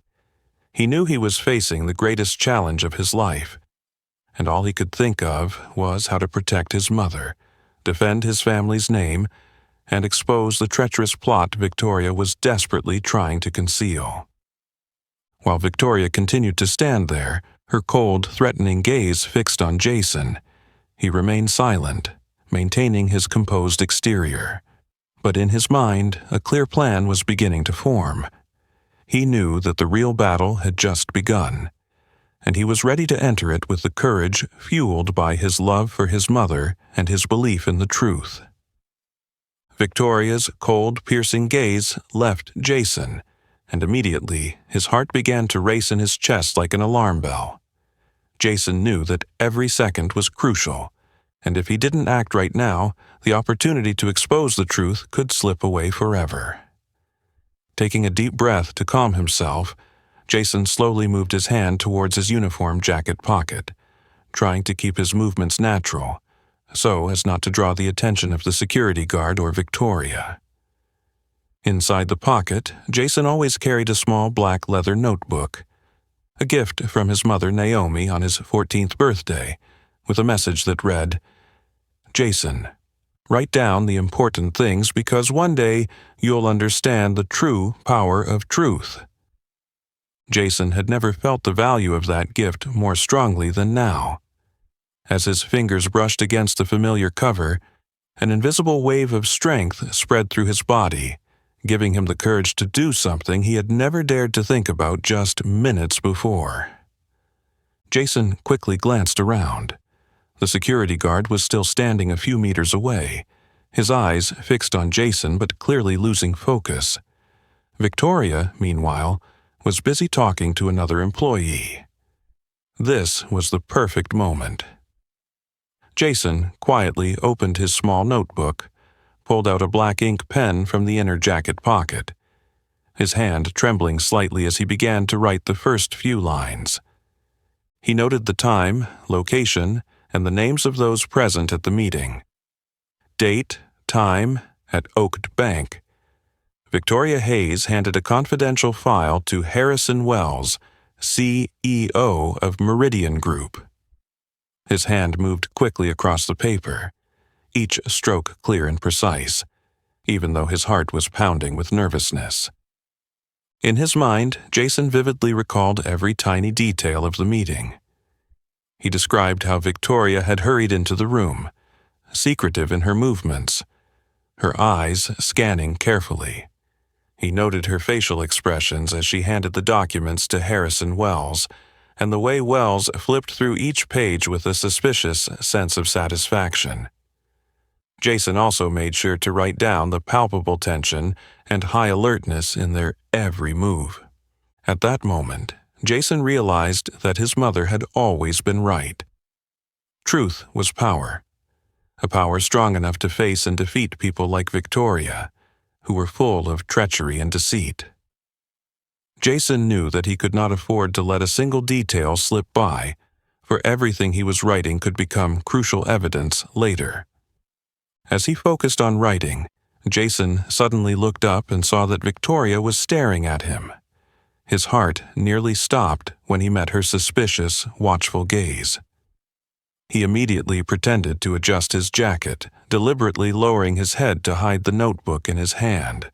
He knew he was facing the greatest challenge of his life, and all he could think of was how to protect his mother, defend his family's name, and expose the treacherous plot Victoria was desperately trying to conceal. While Victoria continued to stand there, her cold, threatening gaze fixed on Jason, he remained silent, maintaining his composed exterior. But in his mind, a clear plan was beginning to form. He knew that the real battle had just begun, and he was ready to enter it with the courage fueled by his love for his mother and his belief in the truth. Victoria's cold, piercing gaze left Jason, and immediately his heart began to race in his chest like an alarm bell. Jason knew that every second was crucial, and if he didn't act right now, the opportunity to expose the truth could slip away forever. Taking a deep breath to calm himself, Jason slowly moved his hand towards his uniform jacket pocket, trying to keep his movements natural, so as not to draw the attention of the security guard or Victoria. Inside the pocket, Jason always carried a small black leather notebook, a gift from his mother Naomi on his 14th birthday, with a message that read, "Jason, write down the important things because one day you'll understand the true power of truth." Jason had never felt the value of that gift more strongly than now. As his fingers brushed against the familiar cover, an invisible wave of strength spread through his body, giving him the courage to do something he had never dared to think about just minutes before. Jason quickly glanced around. The security guard was still standing a few meters away, his eyes fixed on Jason but clearly losing focus. Victoria, meanwhile, was busy talking to another employee. This was the perfect moment. Jason quietly opened his small notebook, pulled out a black ink pen from the inner jacket pocket, his hand trembling slightly as he began to write the first few lines. He noted the time, location, and the names of those present at the meeting. Date, time, at Oaked Bank. Victoria Hayes handed a confidential file to Harrison Wells, CEO of Meridian Group. His hand moved quickly across the paper, each stroke clear and precise, even though his heart was pounding with nervousness. In his mind, Jason vividly recalled every tiny detail of the meeting. He described how Victoria had hurried into the room, secretive in her movements, her eyes scanning carefully. He noted her facial expressions as she handed the documents to Harrison Wells, and the way Wells flipped through each page with a suspicious sense of satisfaction. Jason also made sure to write down the palpable tension and high alertness in their every move. At that moment, Jason realized that his mother had always been right. Truth was power, a power strong enough to face and defeat people like Victoria, who were full of treachery and deceit. Jason knew that he could not afford to let a single detail slip by, for everything he was writing could become crucial evidence later. As he focused on writing, Jason suddenly looked up and saw that Victoria was staring at him. His heart nearly stopped when he met her suspicious, watchful gaze. He immediately pretended to adjust his jacket, deliberately lowering his head to hide the notebook in his hand.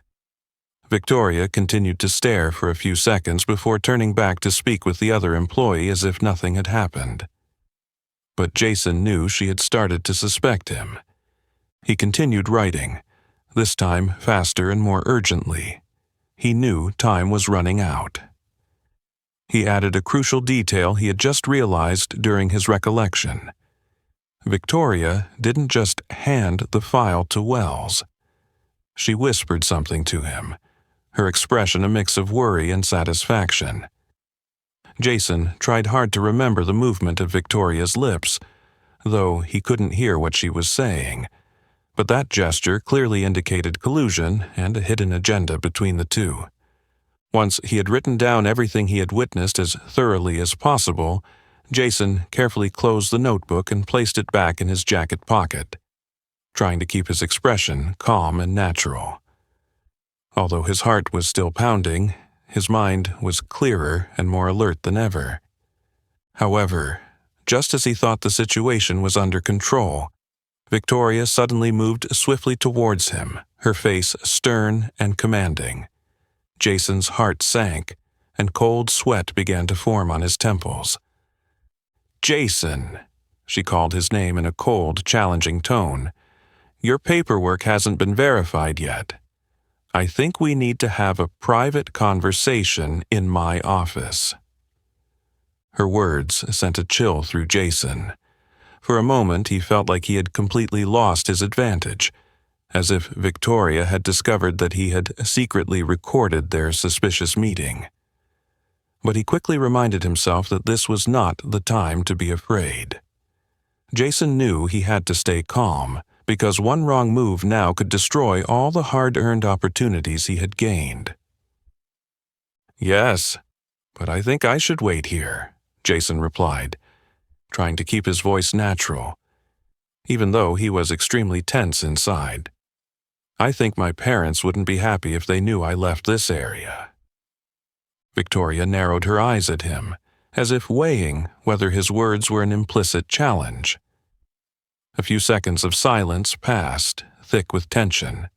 Victoria continued to stare for a few seconds before turning back to speak with the other employee as if nothing had happened. But Jason knew she had started to suspect him. He continued writing, this time faster and more urgently. He knew time was running out. He added a crucial detail he had just realized during his recollection. Victoria didn't just hand the file to Wells. She whispered something to him, her expression a mix of worry and satisfaction. Jason tried hard to remember the movement of Victoria's lips, though he couldn't hear what she was saying. But that gesture clearly indicated collusion and a hidden agenda between the two. Once he had written down everything he had witnessed as thoroughly as possible, Jason carefully closed the notebook and placed it back in his jacket pocket, trying to keep his expression calm and natural. Although his heart was still pounding, his mind was clearer and more alert than ever. However, just as he thought the situation was under control, Victoria suddenly moved swiftly towards him, her face stern and commanding. Jason's heart sank, and cold sweat began to form on his temples. "Jason," she called his name in a cold, challenging tone, "your paperwork hasn't been verified yet. I think we need to have a private conversation in my office." Her words sent a chill through Jason. For a moment, he felt like he had completely lost his advantage. as if Victoria had discovered that he had secretly recorded their suspicious meeting. But he quickly reminded himself that this was not the time to be afraid. Jason knew he had to stay calm, because one wrong move now could destroy all the hard-earned opportunities he had gained. "Yes, but I think I should wait here," Jason replied, trying to keep his voice natural, even though he was extremely tense inside. "I think my parents wouldn't be happy if they knew I left this area." Victoria narrowed her eyes at him, as if weighing whether his words were an implicit challenge. A few seconds of silence passed, thick with tension.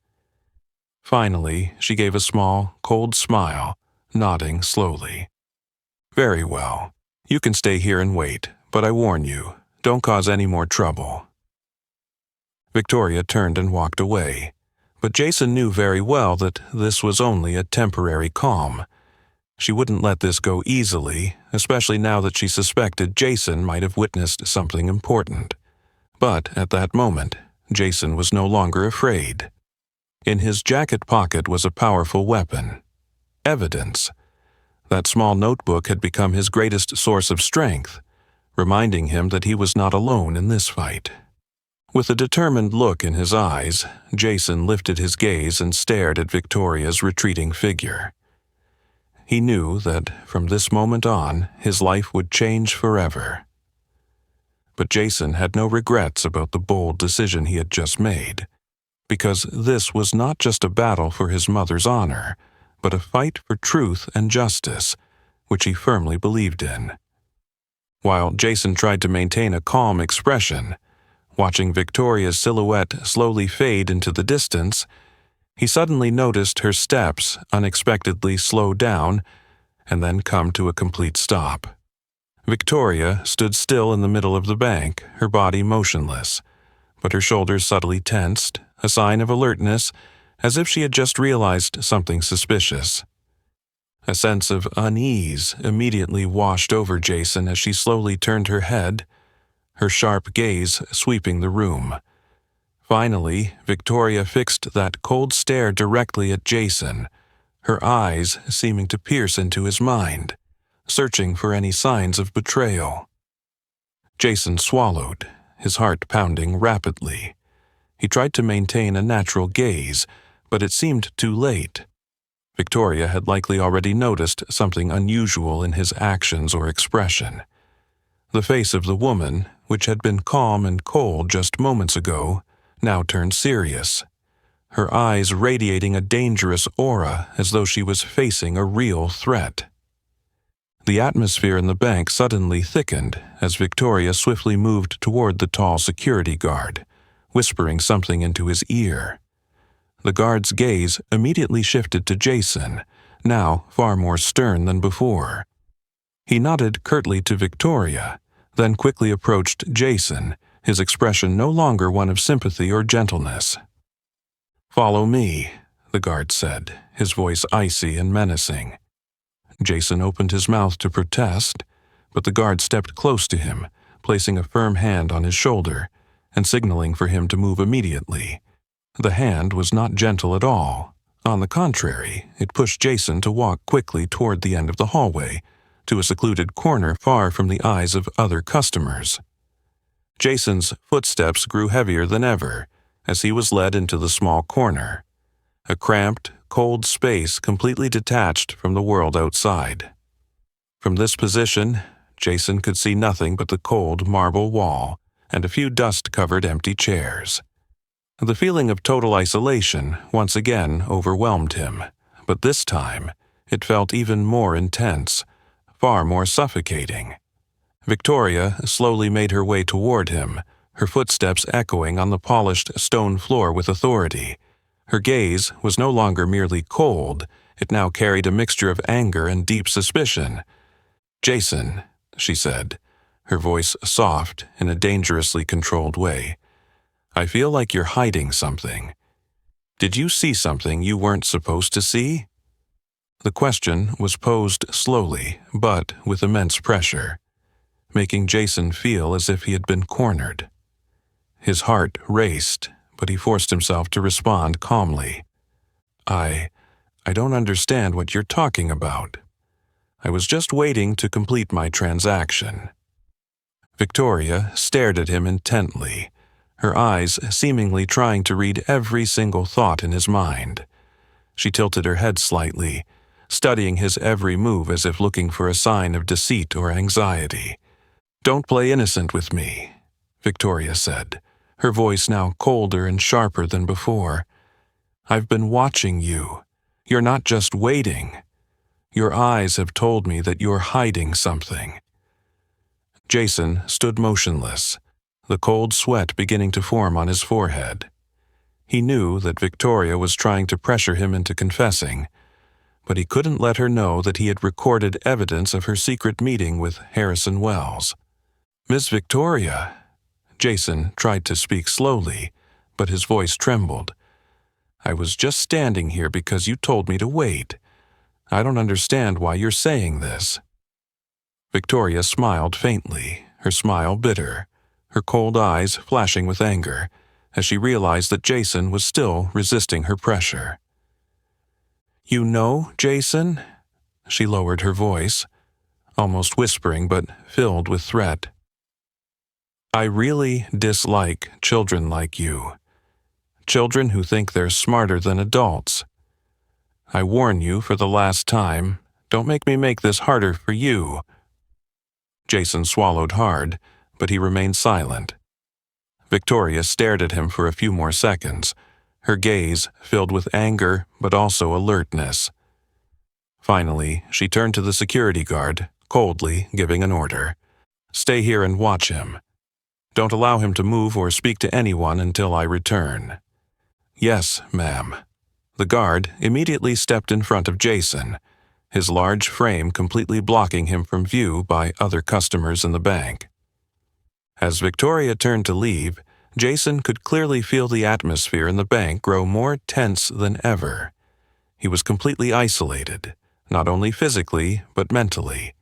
Finally, she gave a small, cold smile, nodding slowly. "Very well. You can stay here and wait, but I warn you, don't cause any more trouble." Victoria turned and walked away, but Jason knew very well that this was only a temporary calm. She wouldn't let this go easily, especially now that she suspected Jason might have witnessed something important. But at that moment, Jason was no longer afraid. In his jacket pocket was a powerful weapon. Evidence. That small notebook had become his greatest source of strength, reminding him that he was not alone in this fight. With a determined look in his eyes, Jason lifted his gaze and stared at Victoria's retreating figure. He knew that from this moment on, his life would change forever. But Jason had no regrets about the bold decision he had just made, because this was not just a battle for his mother's honor, but a fight for truth and justice, which he firmly believed in. While Jason tried to maintain a calm expression, watching Victoria's silhouette slowly fade into the distance, he suddenly noticed her steps unexpectedly slow down and then come to a complete stop. Victoria stood still in the middle of the bank, her body motionless, but her shoulders subtly tensed, a sign of alertness, as if she had just realized something suspicious. A sense of unease immediately washed over Jason as she slowly turned her head, her sharp gaze sweeping the room. Finally, Victoria fixed that cold stare directly at Jason, her eyes seeming to pierce into his mind, searching for any signs of betrayal. Jason swallowed, his heart pounding rapidly. He tried to maintain a natural gaze, but it seemed too late. Victoria had likely already noticed something unusual in his actions or expression. The face of the woman, which had been calm and cold just moments ago, now turned serious, her eyes radiating a dangerous aura as though she was facing a real threat. The atmosphere in the bank suddenly thickened as Victoria swiftly moved toward the tall security guard, whispering something into his ear. The guard's gaze immediately shifted to Jason, now far more stern than before. He nodded curtly to Victoria, then quickly approached Jason, his expression no longer one of sympathy or gentleness. "Follow me," the guard said, his voice icy and menacing. Jason opened his mouth to protest, but the guard stepped close to him, placing a firm hand on his shoulder and signaling for him to move immediately. The hand was not gentle at all. On the contrary, it pushed Jason to walk quickly toward the end of the hallway, to a secluded corner far from the eyes of other customers. Jason's footsteps grew heavier than ever as he was led into the small corner, a cramped, cold space completely detached from the world outside. From this position, Jason could see nothing but the cold marble wall and a few dust-covered empty chairs. The feeling of total isolation once again overwhelmed him, but this time it felt even more intense, far more suffocating. Victoria slowly made her way toward him, her footsteps echoing on the polished stone floor with authority. Her gaze was no longer merely cold, it now carried a mixture of anger and deep suspicion. "Jason," she said, her voice soft in a dangerously controlled way, "I feel like you're hiding something. Did you see something you weren't supposed to see?" The question was posed slowly, but with immense pressure, making Jason feel as if he had been cornered. His heart raced, but he forced himself to respond calmly. I don't understand what you're talking about. I was just waiting to complete my transaction." Victoria stared at him intently, her eyes seemingly trying to read every single thought in his mind. She tilted her head slightly, studying his every move as if looking for a sign of deceit or anxiety. "Don't play innocent with me," Victoria said, her voice now colder and sharper than before. "I've been watching you. You're not just waiting. Your eyes have told me that you're hiding something." Jason stood motionless, the cold sweat beginning to form on his forehead. He knew that Victoria was trying to pressure him into confessing, but he couldn't let her know that he had recorded evidence of her secret meeting with Harrison Wells. "Miss Victoria," Jason tried to speak slowly, but his voice trembled. "I was just standing here because you told me to wait. I don't understand why you're saying this." Victoria smiled faintly, her smile bitter, her cold eyes flashing with anger, as she realized that Jason was still resisting her pressure. "You know, Jason?" She lowered her voice, almost whispering but filled with threat. "I really dislike children like you. Children who think they're smarter than adults. I warn you for the last time, don't make me make this harder for you." Jason swallowed hard, but he remained silent. Victoria stared at him for a few more seconds, her gaze filled with anger but also alertness. Finally, she turned to the security guard, coldly giving an order. "Stay here and watch him. Don't allow him to move or speak to anyone until I return." "Yes, ma'am." The guard immediately stepped in front of Jason, his large frame completely blocking him from view by other customers in the bank. As Victoria turned to leave, Jason could clearly feel the atmosphere in the bank grow more tense than ever. He was completely isolated, not only physically but mentally.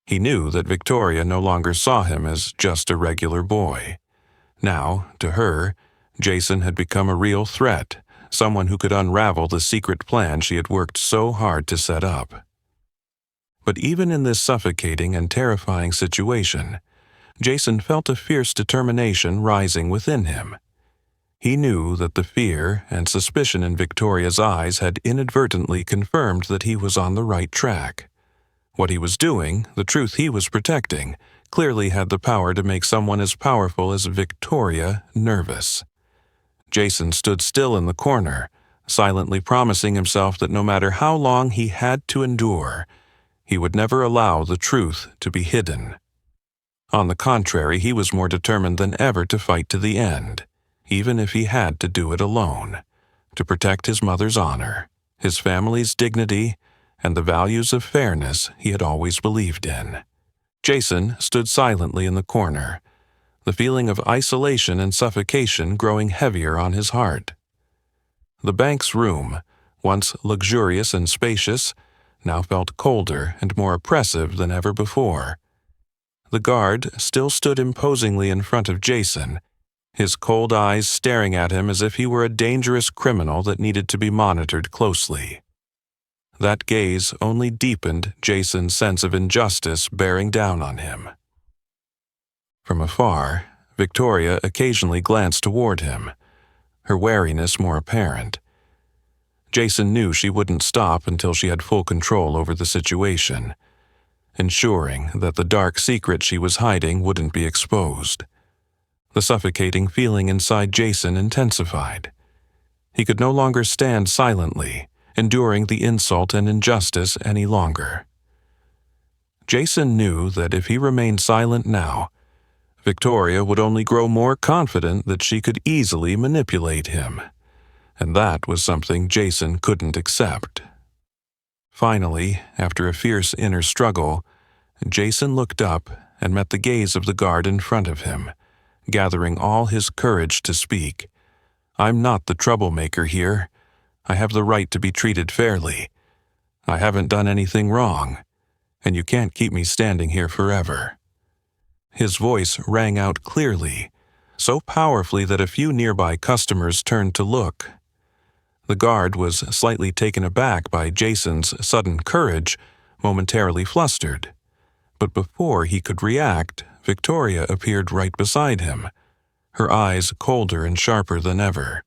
He knew that Victoria no longer saw him as just a regular boy. Now, to her, Jason had become a real threat, someone who could unravel the secret plan she had worked so hard to set up. But even in this suffocating and terrifying situation, Jason felt a fierce determination rising within him. He knew that the fear and suspicion in Victoria's eyes had inadvertently confirmed that he was on the right track. What he was doing, the truth he was protecting, clearly had the power to make someone as powerful as Victoria nervous. Jason stood still in the corner, silently promising himself that no matter how long he had to endure, he would never allow the truth to be hidden. On the contrary, he was more determined than ever to fight to the end, even if he had to do it alone, to protect his mother's honor, his family's dignity, and the values of fairness he had always believed in. Jason stood silently in the corner, the feeling of isolation and suffocation growing heavier on his heart. The bank's room, once luxurious and spacious, now felt colder and more oppressive than ever before. The guard still stood imposingly in front of Jason, his cold eyes staring at him as if he were a dangerous criminal that needed to be monitored closely. That gaze only deepened Jason's sense of injustice bearing down on him. From afar, Victoria occasionally glanced toward him, her wariness more apparent. Jason knew she wouldn't stop until she had full control over the situation, ensuring that the dark secret she was hiding wouldn't be exposed. The suffocating feeling inside Jason intensified. He could no longer stand silently, enduring the insult and injustice any longer. Jason knew that if he remained silent now, Victoria would only grow more confident that she could easily manipulate him, and that was something Jason couldn't accept. Finally, after a fierce inner struggle, Jason looked up and met the gaze of the guard in front of him, gathering all his courage to speak. "I'm not the troublemaker here. I have the right to be treated fairly. I haven't done anything wrong, and you can't keep me standing here forever." His voice rang out clearly, so powerfully that a few nearby customers turned to look. The guard was slightly taken aback by Jason's sudden courage, momentarily flustered. But before he could react, Victoria appeared right beside him, her eyes colder and sharper than ever.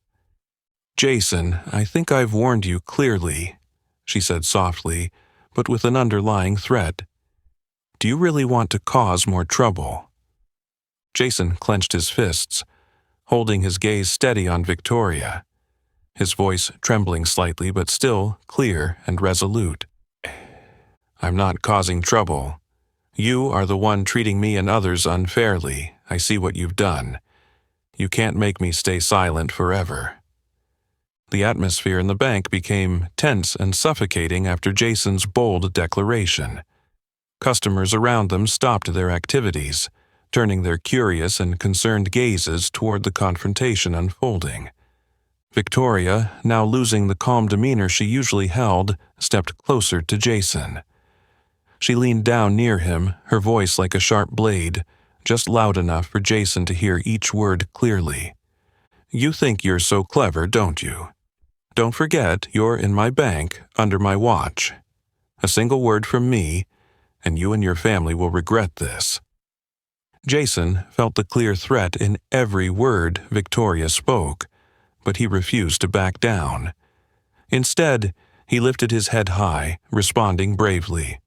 "Jason, I think I've warned you clearly," she said softly, but with an underlying threat. "Do you really want to cause more trouble?" Jason clenched his fists, holding his gaze steady on Victoria, his voice trembling slightly but still clear and resolute. "I'm not causing trouble. You are the one treating me and others unfairly. I see what you've done. You can't make me stay silent forever." The atmosphere in the bank became tense and suffocating after Jason's bold declaration. Customers around them stopped their activities, turning their curious and concerned gazes toward the confrontation unfolding. Victoria, now losing the calm demeanor she usually held, stepped closer to Jason. She leaned down near him, her voice like a sharp blade, just loud enough for Jason to hear each word clearly. "You think you're so clever, don't you? Don't forget you're in my bank, under my watch. A single word from me, and you and your family will regret this." Jason felt the clear threat in every word Victoria spoke, but he refused to back down. Instead, he lifted his head high, responding bravely.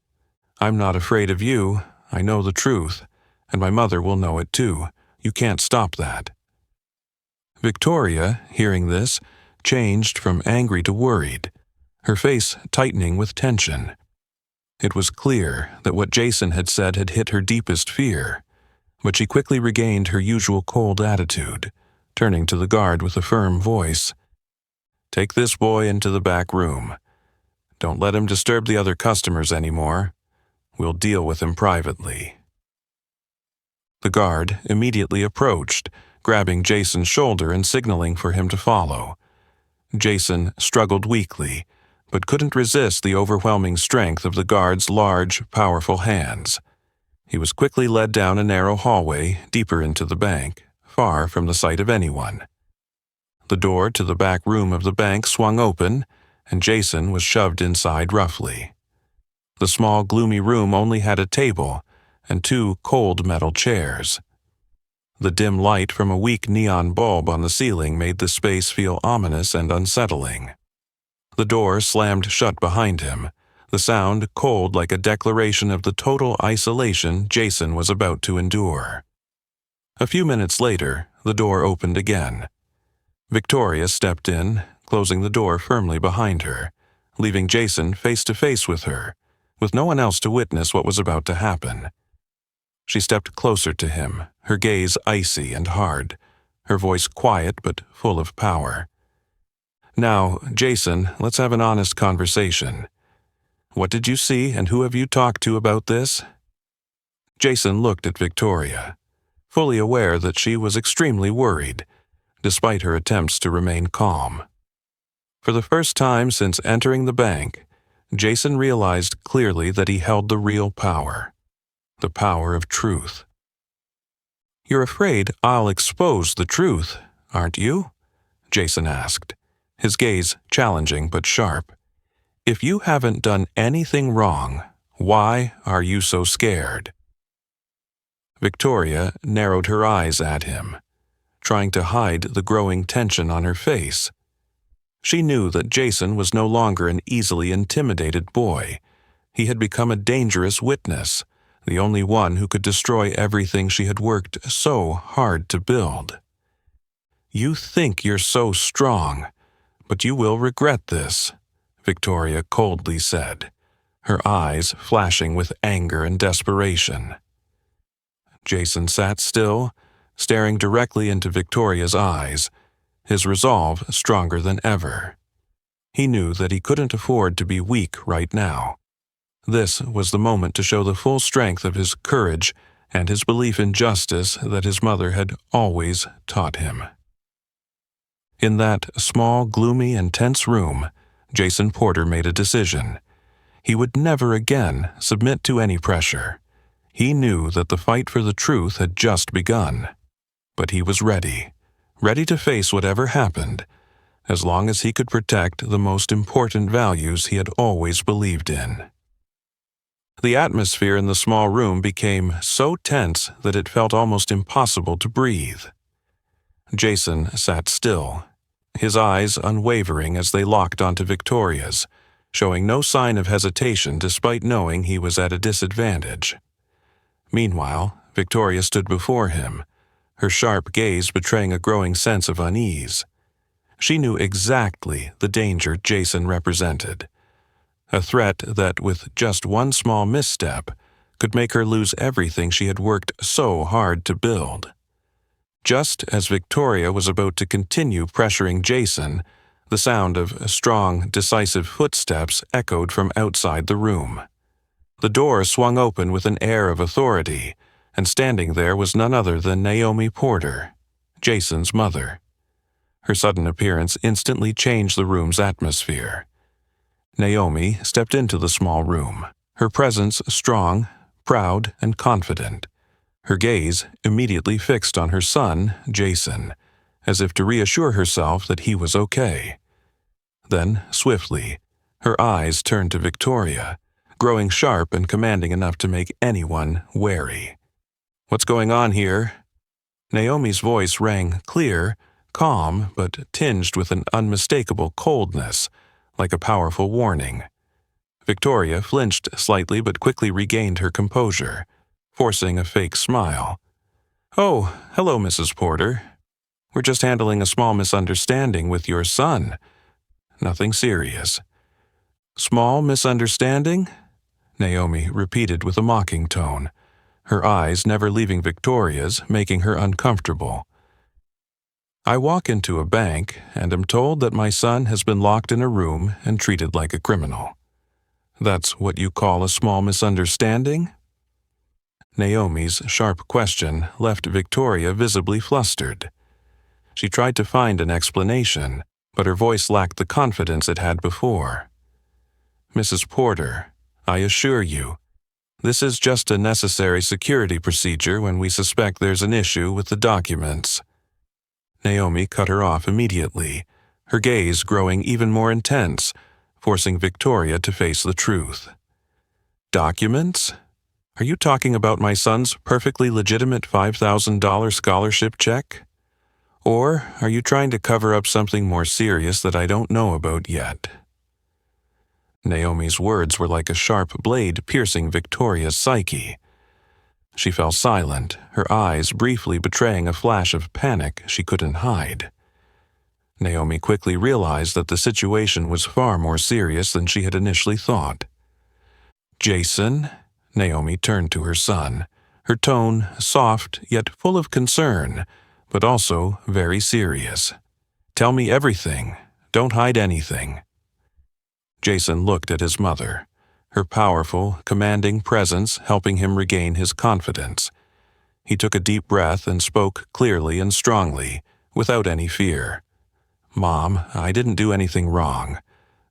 "I'm not afraid of you. I know the truth, and my mother will know it too. You can't stop that." Victoria, hearing this, changed from angry to worried, her face tightening with tension. It was clear that what Jason had said had hit her deepest fear, but she quickly regained her usual cold attitude, turning to the guard with a firm voice. "Take this boy into the back room. Don't let him disturb the other customers anymore. We'll deal with him privately." The guard immediately approached, grabbing Jason's shoulder and signaling for him to follow. Jason struggled weakly, but couldn't resist the overwhelming strength of the guard's large, powerful hands. He was quickly led down a narrow hallway deeper into the bank, far from the sight of anyone. The door to the back room of the bank swung open, and Jason was shoved inside roughly. The small, gloomy room only had a table and 2 cold metal chairs. The dim light from a weak neon bulb on the ceiling made the space feel ominous and unsettling. The door slammed shut behind him, the sound cold like a declaration of the total isolation Jason was about to endure. A few minutes later, the door opened again. Victoria stepped in, closing the door firmly behind her, leaving Jason face to face with her, with no one else to witness what was about to happen. She stepped closer to him, her gaze icy and hard, her voice quiet but full of power. "Now, Jason, let's have an honest conversation. What did you see and who have you talked to about this?" Jason looked at Victoria, fully aware that she was extremely worried, despite her attempts to remain calm. For the first time since entering the bank, Jason realized clearly that he held the real power, the power of truth. "You're afraid I'll expose the truth, aren't you?" Jason asked, his gaze challenging but sharp. "If you haven't done anything wrong, why are you so scared?" Victoria narrowed her eyes at him, trying to hide the growing tension on her face. She knew that Jason was no longer an easily intimidated boy. He had become a dangerous witness, the only one who could destroy everything she had worked so hard to build. "You think you're so strong, but you will regret this," Victoria coldly said, her eyes flashing with anger and desperation. Jason sat still, staring directly into Victoria's eyes, his resolve stronger than ever. He knew that he couldn't afford to be weak right now. This was the moment to show the full strength of his courage and his belief in justice that his mother had always taught him. In that small, gloomy, and tense room, Jason Porter made a decision. He would never again submit to any pressure. He knew that the fight for the truth had just begun. but he was ready to face whatever happened, as long as he could protect the most important values he had always believed in. The atmosphere in the small room became so tense that it felt almost impossible to breathe. Jason sat still, his eyes unwavering as they locked onto Victoria's, showing no sign of hesitation despite knowing he was at a disadvantage. Meanwhile, Victoria stood before him, her sharp gaze betraying a growing sense of unease. She knew exactly the danger Jason represented, a threat that, with just one small misstep, could make her lose everything she had worked so hard to build. Just as Victoria was about to continue pressuring Jason, the sound of strong, decisive footsteps echoed from outside the room. The door swung open with an air of authority, and standing there was none other than Naomi Porter, Jason's mother. Her sudden appearance instantly changed the room's atmosphere. Naomi stepped into the small room, her presence strong, proud, and confident. Her gaze immediately fixed on her son, Jason, as if to reassure herself that he was okay. Then, swiftly, her eyes turned to Victoria, growing sharp and commanding enough to make anyone wary. "What's going on here?" Naomi's voice rang clear, calm, but tinged with an unmistakable coldness, like a powerful warning. Victoria flinched slightly but quickly regained her composure, forcing a fake smile. "Oh, hello, Mrs. Porter. We're just handling a small misunderstanding with your son. Nothing serious." "Small misunderstanding?" Naomi repeated with a mocking tone, her eyes never leaving Victoria's, making her uncomfortable. "I walk into a bank and am told that my son has been locked in a room and treated like a criminal. That's what you call a small misunderstanding?" Naomi's sharp question left Victoria visibly flustered. She tried to find an explanation, but her voice lacked the confidence it had before. "Mrs. Porter, I assure you, this is just a necessary security procedure when we suspect there's an issue with the documents." Naomi cut her off immediately, her gaze growing even more intense, forcing Victoria to face the truth. "Documents? Are you talking about my son's perfectly legitimate $5,000 scholarship check? Or are you trying to cover up something more serious that I don't know about yet?" Naomi's words were like a sharp blade piercing Victoria's psyche. She fell silent, her eyes briefly betraying a flash of panic she couldn't hide. Naomi quickly realized that the situation was far more serious than she had initially thought. "Jason?" Naomi turned to her son, her tone soft yet full of concern, but also very serious. "Tell me everything. Don't hide anything." Jason looked at his mother, her powerful, commanding presence helping him regain his confidence. He took a deep breath and spoke clearly and strongly, without any fear. "Mom, I didn't do anything wrong.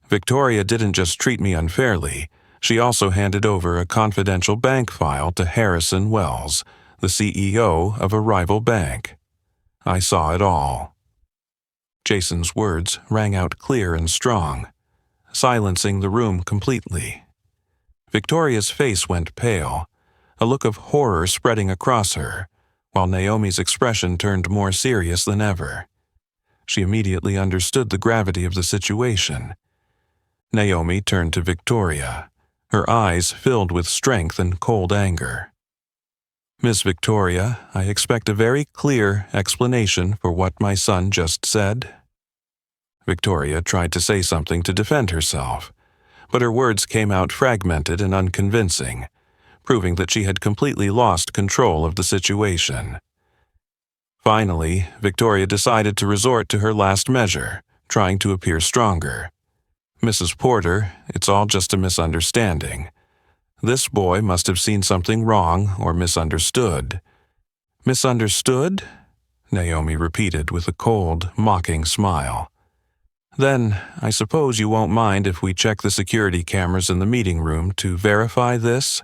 Victoria didn't just treat me unfairly. She also handed over a confidential bank file to Harrison Wells, the CEO of a rival bank. I saw it all." Jason's words rang out clear and strong, silencing the room completely. Victoria's face went pale, a look of horror spreading across her, while Naomi's expression turned more serious than ever. She immediately understood the gravity of the situation. Naomi turned to Victoria, her eyes filled with strength and cold anger. "Miss Victoria, I expect a very clear explanation for what my son just said." Victoria tried to say something to defend herself, but her words came out fragmented and unconvincing, proving that she had completely lost control of the situation. Finally, Victoria decided to resort to her last measure, trying to appear stronger. "Mrs. Porter, it's all just a misunderstanding. This boy must have seen something wrong or misunderstood." "Misunderstood?" Naomi repeated with a cold, mocking smile. "Then, I suppose you won't mind if we check the security cameras in the meeting room to verify this?"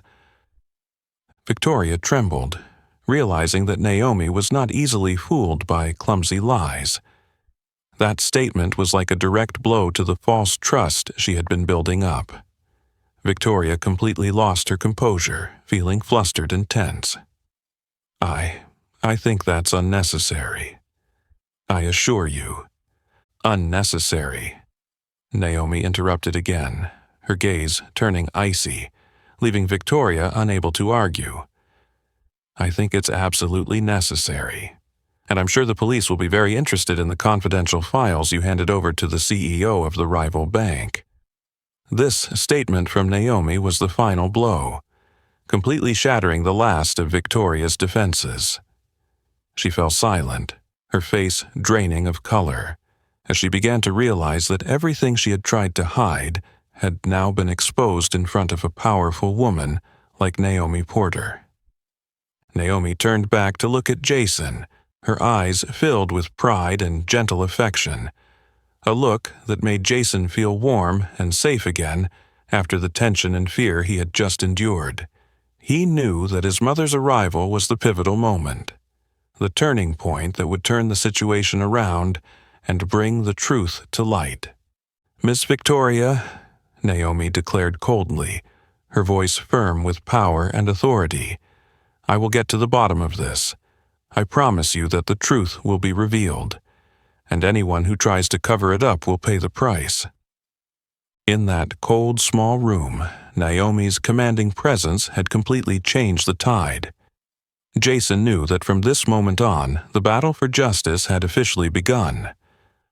Victoria trembled, realizing that Naomi was not easily fooled by clumsy lies. That statement was like a direct blow to the false trust she had been building up. Victoria completely lost her composure, feeling flustered and tense. I think that's unnecessary. I assure you. Unnecessary. Naomi interrupted again, her gaze turning icy, leaving Victoria unable to argue. I think it's absolutely necessary. And I'm sure the police will be very interested in the confidential files you handed over to the CEO of the rival bank. This statement from Naomi was the final blow, completely shattering the last of Victoria's defenses. She fell silent, her face draining of color, as she began to realize that everything she had tried to hide had now been exposed in front of a powerful woman like Naomi Porter. Naomi turned back to look at Jason, her eyes filled with pride and gentle affection, a look that made Jason feel warm and safe again after the tension and fear he had just endured. He knew that his mother's arrival was the pivotal moment, the turning point that would turn the situation around and bring the truth to light. "Miss Victoria," Naomi declared coldly, her voice firm with power and authority, "I will get to the bottom of this. I promise you that the truth will be revealed, and anyone who tries to cover it up will pay the price." In that cold, small room, Naomi's commanding presence had completely changed the tide. Jason knew that from this moment on, the battle for justice had officially begun,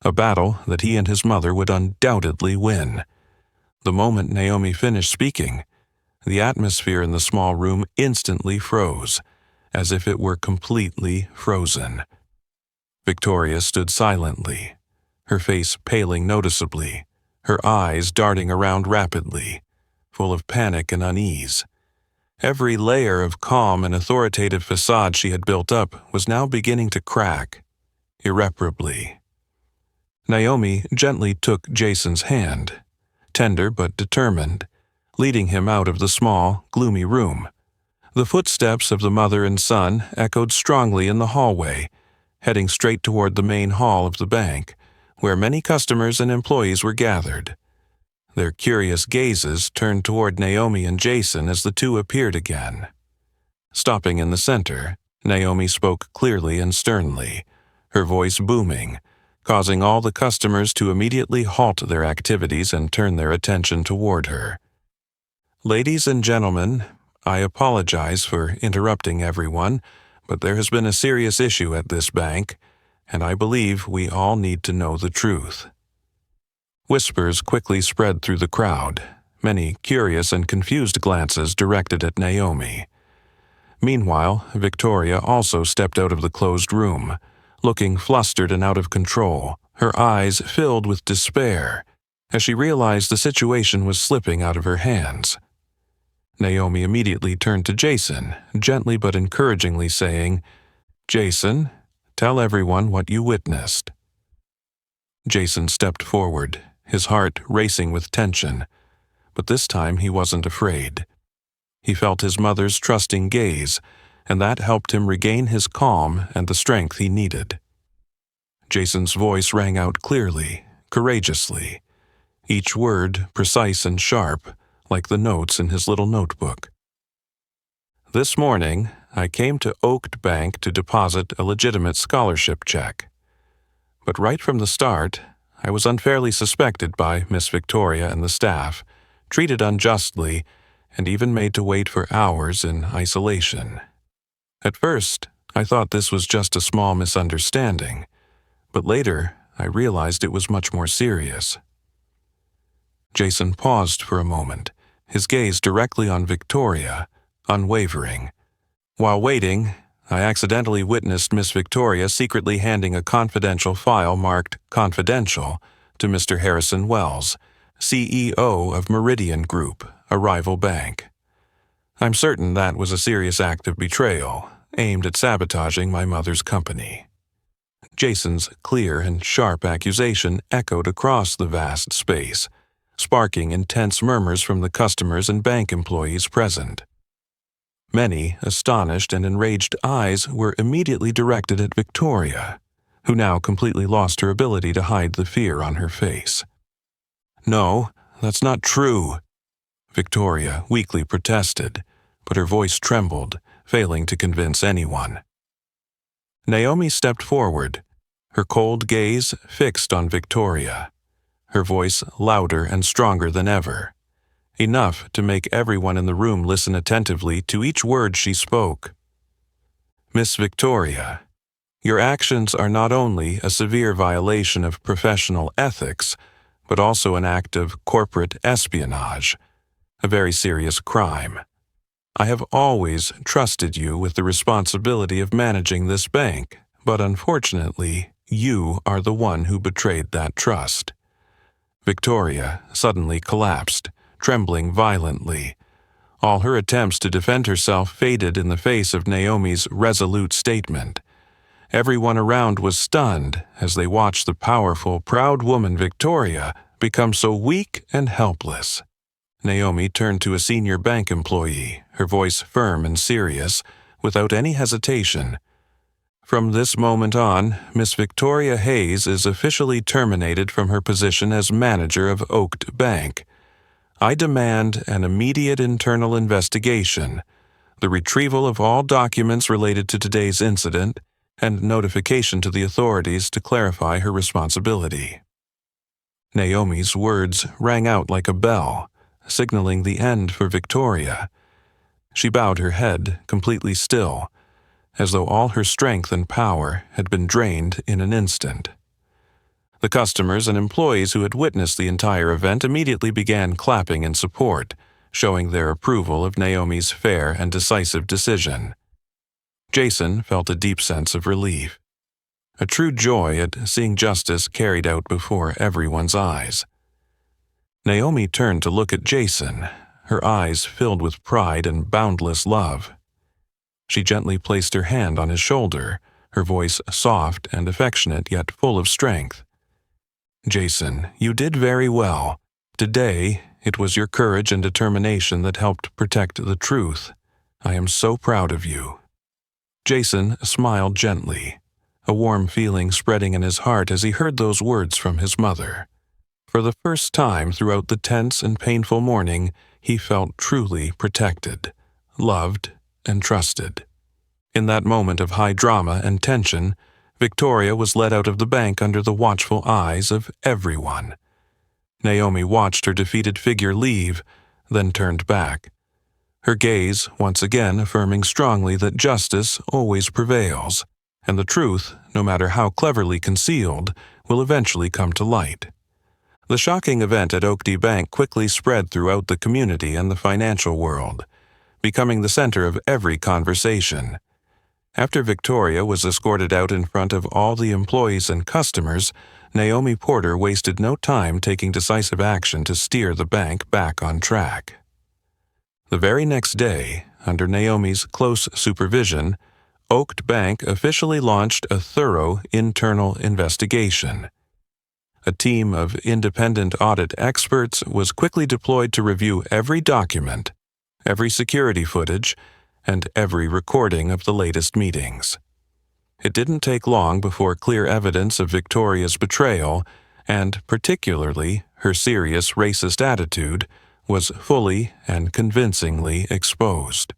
a battle that he and his mother would undoubtedly win. The moment Naomi finished speaking, the atmosphere in the small room instantly froze, as if it were completely frozen. Victoria stood silently, her face paling noticeably, her eyes darting around rapidly, full of panic and unease. Every layer of calm and authoritative facade she had built up was now beginning to crack, irreparably. Naomi gently took Jason's hand, tender but determined, leading him out of the small, gloomy room. The footsteps of the mother and son echoed strongly in the hallway, heading straight toward the main hall of the bank, where many customers and employees were gathered. Their curious gazes turned toward Naomi and Jason as the two appeared again. Stopping in the center, Naomi spoke clearly and sternly, her voice booming, causing all the customers to immediately halt their activities and turn their attention toward her. "Ladies and gentlemen, I apologize for interrupting everyone, but there has been a serious issue at this bank, and I believe we all need to know the truth." Whispers quickly spread through the crowd, many curious and confused glances directed at Naomi. Meanwhile, Victoria also stepped out of the closed room, looking flustered and out of control, her eyes filled with despair, as she realized the situation was slipping out of her hands. Naomi immediately turned to Jason, gently but encouragingly saying, "Jason, tell everyone what you witnessed." Jason stepped forward, his heart racing with tension, but this time he wasn't afraid. He felt his mother's trusting gaze, and that helped him regain his calm and the strength he needed. Jason's voice rang out clearly, courageously, each word precise and sharp, like the notes in his little notebook. "This morning, I came to Oak Bank to deposit a legitimate scholarship check. But right from the start, I was unfairly suspected by Miss Victoria and the staff, treated unjustly, and even made to wait for hours in isolation. At first, I thought this was just a small misunderstanding, but later I realized it was much more serious." Jason paused for a moment, his gaze directly on Victoria, unwavering. While waiting, I accidentally witnessed Miss Victoria secretly handing a confidential file marked "Confidential" to Mr. Harrison Wells, CEO of Meridian Group, a rival bank. I'm certain that was a serious act of betrayal, aimed at sabotaging my mother's company. Jason's clear and sharp accusation echoed across the vast space, sparking intense murmurs from the customers and bank employees present. Many astonished and enraged eyes were immediately directed at Victoria, who now completely lost her ability to hide the fear on her face. "No, that's not true," Victoria weakly protested, but her voice trembled, failing to convince anyone. Naomi stepped forward, her cold gaze fixed on Victoria, her voice louder and stronger than ever, enough to make everyone in the room listen attentively to each word she spoke. "Miss Victoria, your actions are not only a severe violation of professional ethics, but also an act of corporate espionage, a very serious crime. I have always trusted you with the responsibility of managing this bank, but unfortunately, you are the one who betrayed that trust." Victoria suddenly collapsed, trembling violently. All her attempts to defend herself faded in the face of Naomi's resolute statement. Everyone around was stunned as they watched the powerful, proud woman Victoria become so weak and helpless. Naomi turned to a senior bank employee, her voice firm and serious, without any hesitation. "From this moment on, Miss Victoria Hayes is officially terminated from her position as manager of Oaked Bank. I demand an immediate internal investigation, the retrieval of all documents related to today's incident, and notification to the authorities to clarify her responsibility." Naomi's words rang out like a bell, signaling the end for Victoria. She bowed her head, completely still, as though all her strength and power had been drained in an instant. The customers and employees who had witnessed the entire event immediately began clapping in support, showing their approval of Naomi's fair and decisive decision. Jason felt a deep sense of relief, a true joy at seeing justice carried out before everyone's eyes. Naomi turned to look at Jason, her eyes filled with pride and boundless love. She gently placed her hand on his shoulder, her voice soft and affectionate yet full of strength. "Jason, you did very well. Today, it was your courage and determination that helped protect the truth. I am so proud of you." Jason smiled gently, a warm feeling spreading in his heart as he heard those words from his mother. For the first time throughout the tense and painful morning, he felt truly protected, loved, and trusted. In that moment of high drama and tension, Victoria was led out of the bank under the watchful eyes of everyone. Naomi watched her defeated figure leave, then turned back, her gaze once again affirming strongly that justice always prevails, and the truth, no matter how cleverly concealed, will eventually come to light. The shocking event at Oaked Bank quickly spread throughout the community and the financial world, becoming the center of every conversation. After Victoria was escorted out in front of all the employees and customers, Naomi Porter wasted no time taking decisive action to steer the bank back on track. The very next day, under Naomi's close supervision, Oaked Bank officially launched a thorough internal investigation. A team of independent audit experts was quickly deployed to review every document, every security footage, and every recording of the latest meetings. It didn't take long before clear evidence of Victoria's betrayal, and particularly her serious racist attitude, was fully and convincingly exposed.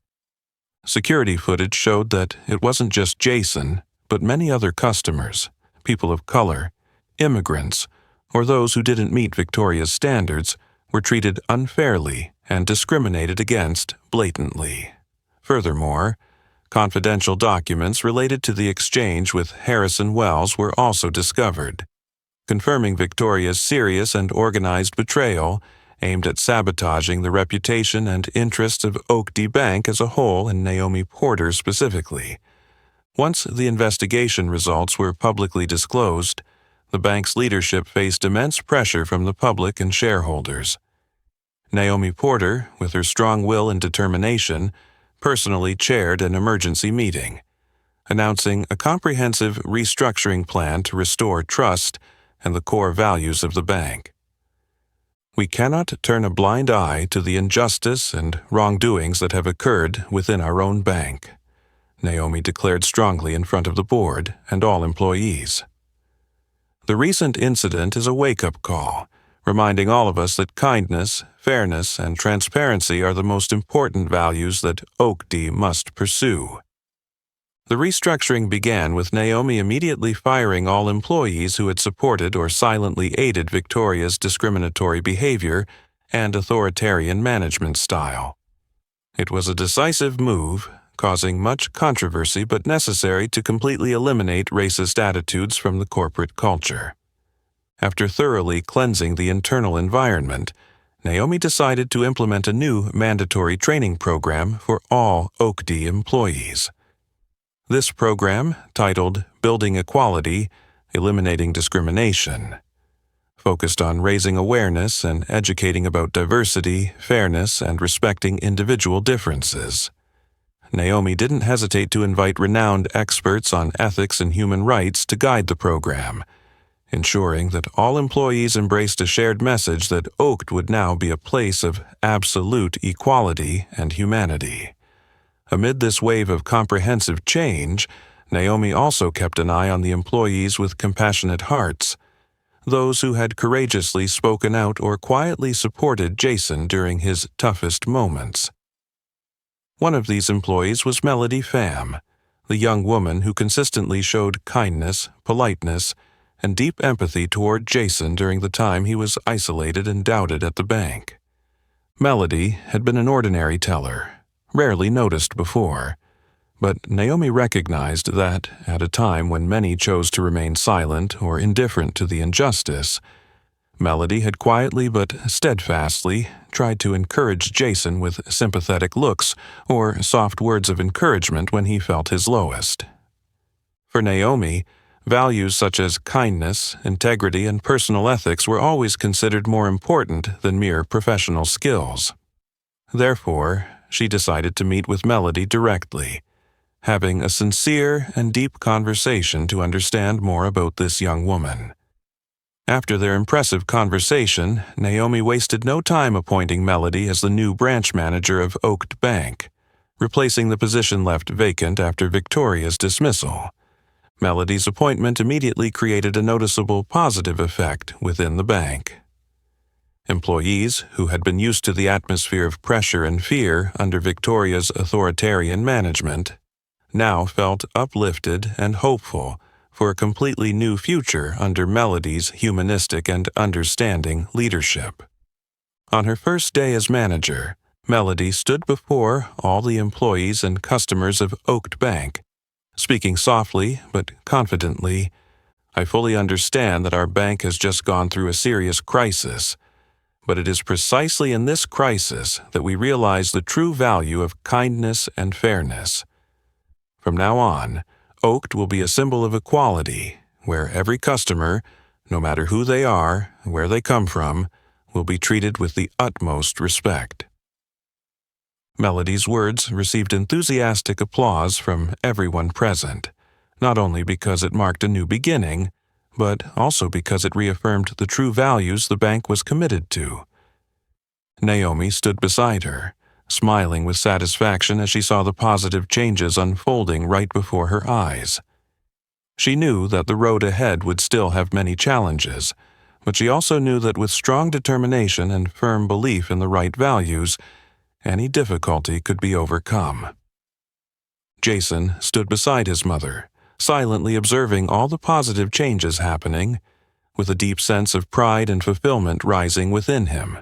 Security footage showed that it wasn't just Jason, but many other customers, people of color, immigrants, or those who didn't meet Victoria's standards, were treated unfairly and discriminated against blatantly. Furthermore, confidential documents related to the exchange with Harrison Wells were also discovered, confirming Victoria's serious and organized betrayal aimed at sabotaging the reputation and interests of Oaked Bank as a whole and Naomi Porter specifically. Once the investigation results were publicly disclosed, the bank's leadership faced immense pressure from the public and shareholders. Naomi Porter, with her strong will and determination, personally chaired an emergency meeting, announcing a comprehensive restructuring plan to restore trust and the core values of the bank. We cannot turn a blind eye to the injustice and wrongdoings that have occurred within our own bank, Naomi declared strongly in front of the board and all employees. The recent incident is a wake-up call, reminding all of us that kindness, fairness, and transparency are the most important values that Oakd must pursue. The restructuring began with Naomi immediately firing all employees who had supported or silently aided Victoria's discriminatory behavior and authoritarian management style. It was a decisive move, causing much controversy but necessary to completely eliminate racist attitudes from the corporate culture. After thoroughly cleansing the internal environment, Naomi decided to implement a new mandatory training program for all Oakd employees. This program, titled Building Equality, Eliminating Discrimination, focused on raising awareness and educating about diversity, fairness, and respecting individual differences. Naomi didn't hesitate to invite renowned experts on ethics and human rights to guide the program, ensuring that all employees embraced a shared message that Oakd would now be a place of absolute equality and humanity. Amid this wave of comprehensive change, Naomi also kept an eye on the employees with compassionate hearts, those who had courageously spoken out or quietly supported Jason during his toughest moments. One of these employees was Melody Pham, the young woman who consistently showed kindness, politeness, and deep empathy toward Jason during the time he was isolated and doubted at the bank. Melody had been an ordinary teller, rarely noticed before, but Naomi recognized that, at a time when many chose to remain silent or indifferent to the injustice, Melody had quietly but steadfastly tried to encourage Jason with sympathetic looks or soft words of encouragement when he felt his lowest. For Naomi, values such as kindness, integrity, and personal ethics were always considered more important than mere professional skills. Therefore, she decided to meet with Melody directly, having a sincere and deep conversation to understand more about this young woman. After their impressive conversation, Naomi wasted no time appointing Melody as the new branch manager of Oakd Bank, replacing the position left vacant after Victoria's dismissal. Melody's appointment immediately created a noticeable positive effect within the bank. Employees, who had been used to the atmosphere of pressure and fear under Victoria's authoritarian management, now felt uplifted and hopeful for a completely new future under Melody's humanistic and understanding leadership. On her first day as manager, Melody stood before all the employees and customers of Oakd Bank, speaking softly but confidently. "I fully understand that our bank has just gone through a serious crisis, but it is precisely in this crisis that we realize the true value of kindness and fairness. From now on, Oakd will be a symbol of equality, where every customer, no matter who they are, where they come from, will be treated with the utmost respect." Melody's words received enthusiastic applause from everyone present, not only because it marked a new beginning, but also because it reaffirmed the true values the bank was committed to. Naomi stood beside her, smiling with satisfaction as she saw the positive changes unfolding right before her eyes. She knew that the road ahead would still have many challenges, but she also knew that with strong determination and firm belief in the right values, any difficulty could be overcome. Jason stood beside his mother, silently observing all the positive changes happening, with a deep sense of pride and fulfillment rising within him.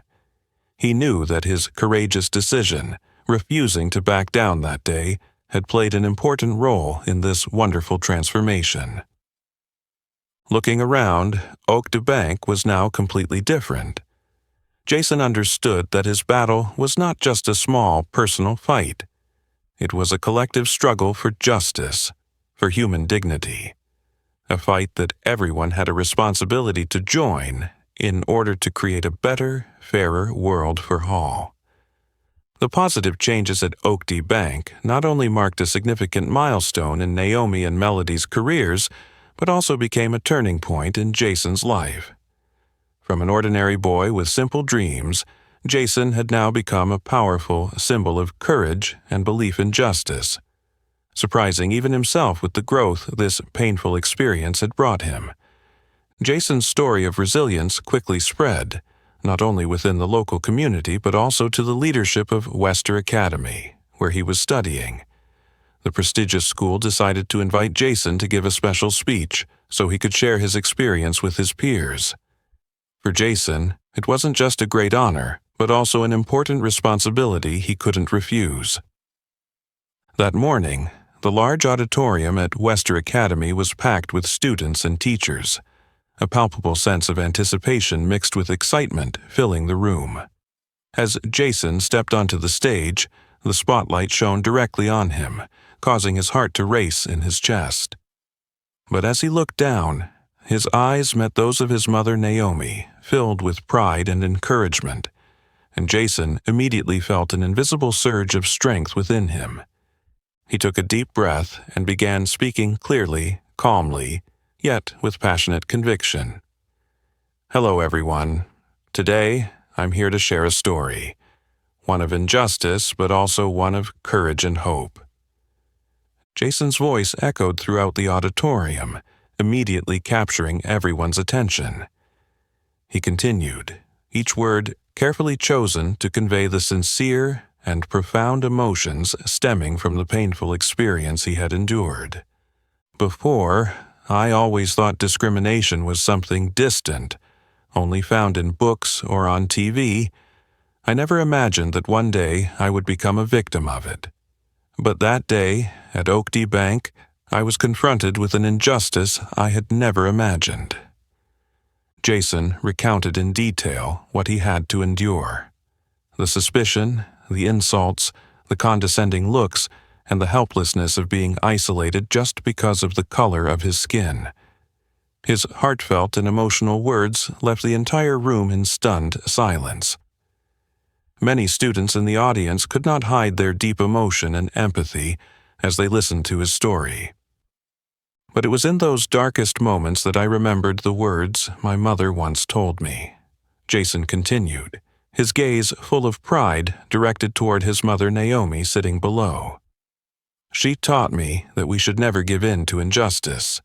He knew that his courageous decision, refusing to back down that day, had played an important role in this wonderful transformation. Looking around, Oakd Bank was now completely different. Jason understood that his battle was not just a small personal fight. It was a collective struggle for justice, for human dignity, a fight that everyone had a responsibility to join in order to create a better, fairer world for all. The positive changes at Oakd Bank not only marked a significant milestone in Naomi and Melody's careers, but also became a turning point in Jason's life. From an ordinary boy with simple dreams, Jason had now become a powerful symbol of courage and belief in justice, surprising even himself with the growth this painful experience had brought him. Jason's story of resilience quickly spread, not only within the local community but also to the leadership of Wester Academy, where he was studying. The prestigious school decided to invite Jason to give a special speech so he could share his experience with his peers. For Jason, it wasn't just a great honor, but also an important responsibility he couldn't refuse. That morning, the large auditorium at Wester Academy was packed with students and teachers, a palpable sense of anticipation mixed with excitement filling the room. As Jason stepped onto the stage, the spotlight shone directly on him, causing his heart to race in his chest. But as he looked down, his eyes met those of his mother Naomi, filled with pride and encouragement, and Jason immediately felt an invisible surge of strength within him. He took a deep breath and began speaking clearly, calmly, yet with passionate conviction. "Hello, everyone. Today, I'm here to share a story, one of injustice, but also one of courage and hope." Jason's voice echoed throughout the auditorium, immediately capturing everyone's attention. He continued, each word carefully chosen to convey the sincere and profound emotions stemming from the painful experience he had endured. "Before, I always thought discrimination was something distant, only found in books or on TV. I never imagined that one day I would become a victim of it. But that day, at Oakdee Bank, I was confronted with an injustice I had never imagined." Jason recounted in detail what he had to endure. The suspicion, the insults, the condescending looks, and the helplessness of being isolated just because of the color of his skin. His heartfelt and emotional words left the entire room in stunned silence. Many students in the audience could not hide their deep emotion and empathy as they listened to his story. But it was in those darkest moments that I remembered the words my mother once told me. Jason continued, his gaze full of pride directed toward his mother Naomi sitting below. "She taught me that we should never give in to injustice,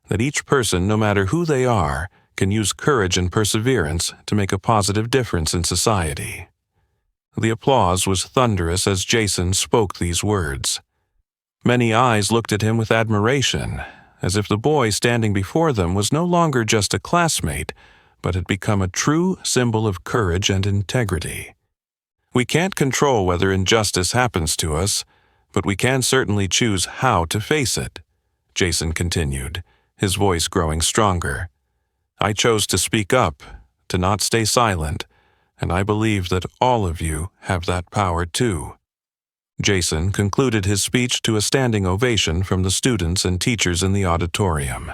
that each person, no matter who they are, can use courage and perseverance to make a positive difference in society." The applause was thunderous as Jason spoke these words. Many eyes looked at him with admiration, as if the boy standing before them was no longer just a classmate, but had become a true symbol of courage and integrity. "We can't control whether injustice happens to us, but we can certainly choose how to face it," Jason continued, his voice growing stronger. "I chose to speak up, to not stay silent, and I believe that all of you have that power too." Jason concluded his speech to a standing ovation from the students and teachers in the auditorium.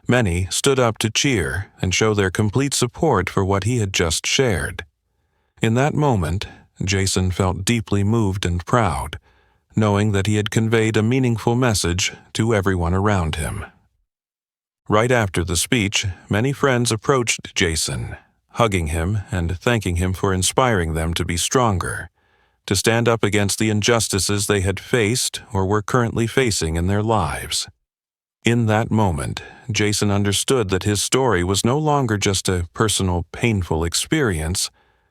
Many stood up to cheer and show their complete support for what he had just shared. In that moment, Jason felt deeply moved and proud, knowing that he had conveyed a meaningful message to everyone around him. Right after the speech, many friends approached Jason, hugging him and thanking him for inspiring them to be stronger, to stand up against the injustices they had faced or were currently facing in their lives. In that moment, Jason understood that his story was no longer just a personal, painful experience,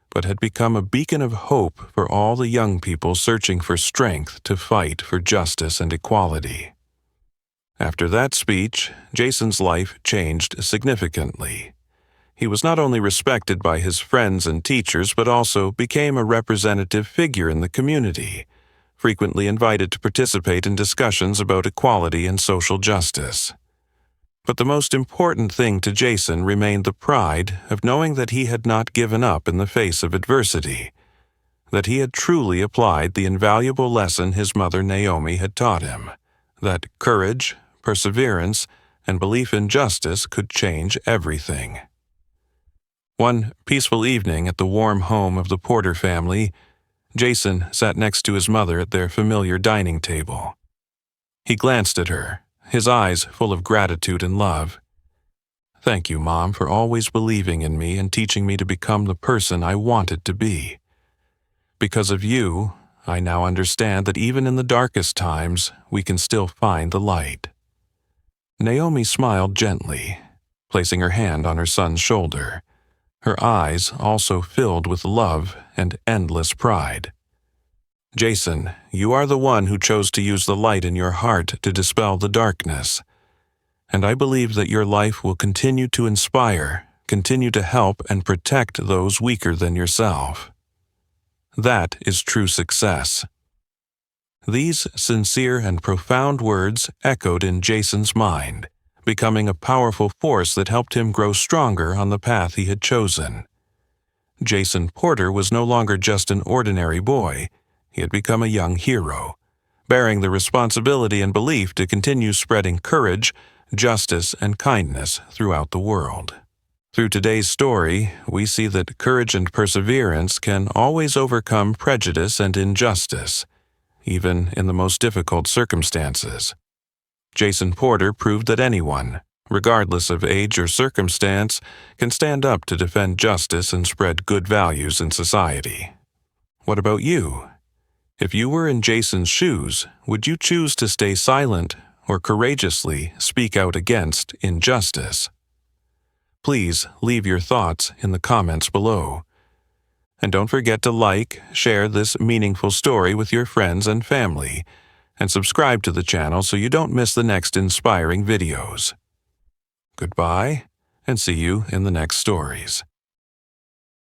but had become a beacon of hope for all the young people searching for strength to fight for justice and equality. After that speech, Jason's life changed significantly. He was not only respected by his friends and teachers, but also became a representative figure in the community, frequently invited to participate in discussions about equality and social justice. But the most important thing to Jason remained the pride of knowing that he had not given up in the face of adversity, that he had truly applied the invaluable lesson his mother Naomi had taught him, that courage, perseverance, and belief in justice could change everything. One peaceful evening at the warm home of the Porter family, Jason sat next to his mother at their familiar dining table. He glanced at her, his eyes full of gratitude and love. Thank you, Mom, for always believing in me and teaching me to become the person I wanted to be. Because of you, I now understand that even in the darkest times, we can still find the light." Naomi smiled gently, placing her hand on her son's shoulder, her eyes also filled with love and endless pride. "Jason, you are the one who chose to use the light in your heart to dispel the darkness. And I believe that your life will continue to inspire, continue to help and protect those weaker than yourself. That is true success." These sincere and profound words echoed in Jason's mind, becoming a powerful force that helped him grow stronger on the path he had chosen. Jason Porter was no longer just an ordinary boy. He had become a young hero, bearing the responsibility and belief to continue spreading courage, justice, and kindness throughout the world. Through today's story, we see that courage and perseverance can always overcome prejudice and injustice, even in the most difficult circumstances. Jason Porter proved that anyone, regardless of age or circumstance, can stand up to defend justice and spread good values in society. What about you? If you were in Jason's shoes, would you choose to stay silent or courageously speak out against injustice? Please leave your thoughts in the comments below. And don't forget to like, share this meaningful story with your friends and family, and subscribe to the channel so you don't miss the next inspiring videos. Goodbye, and see you in the next stories.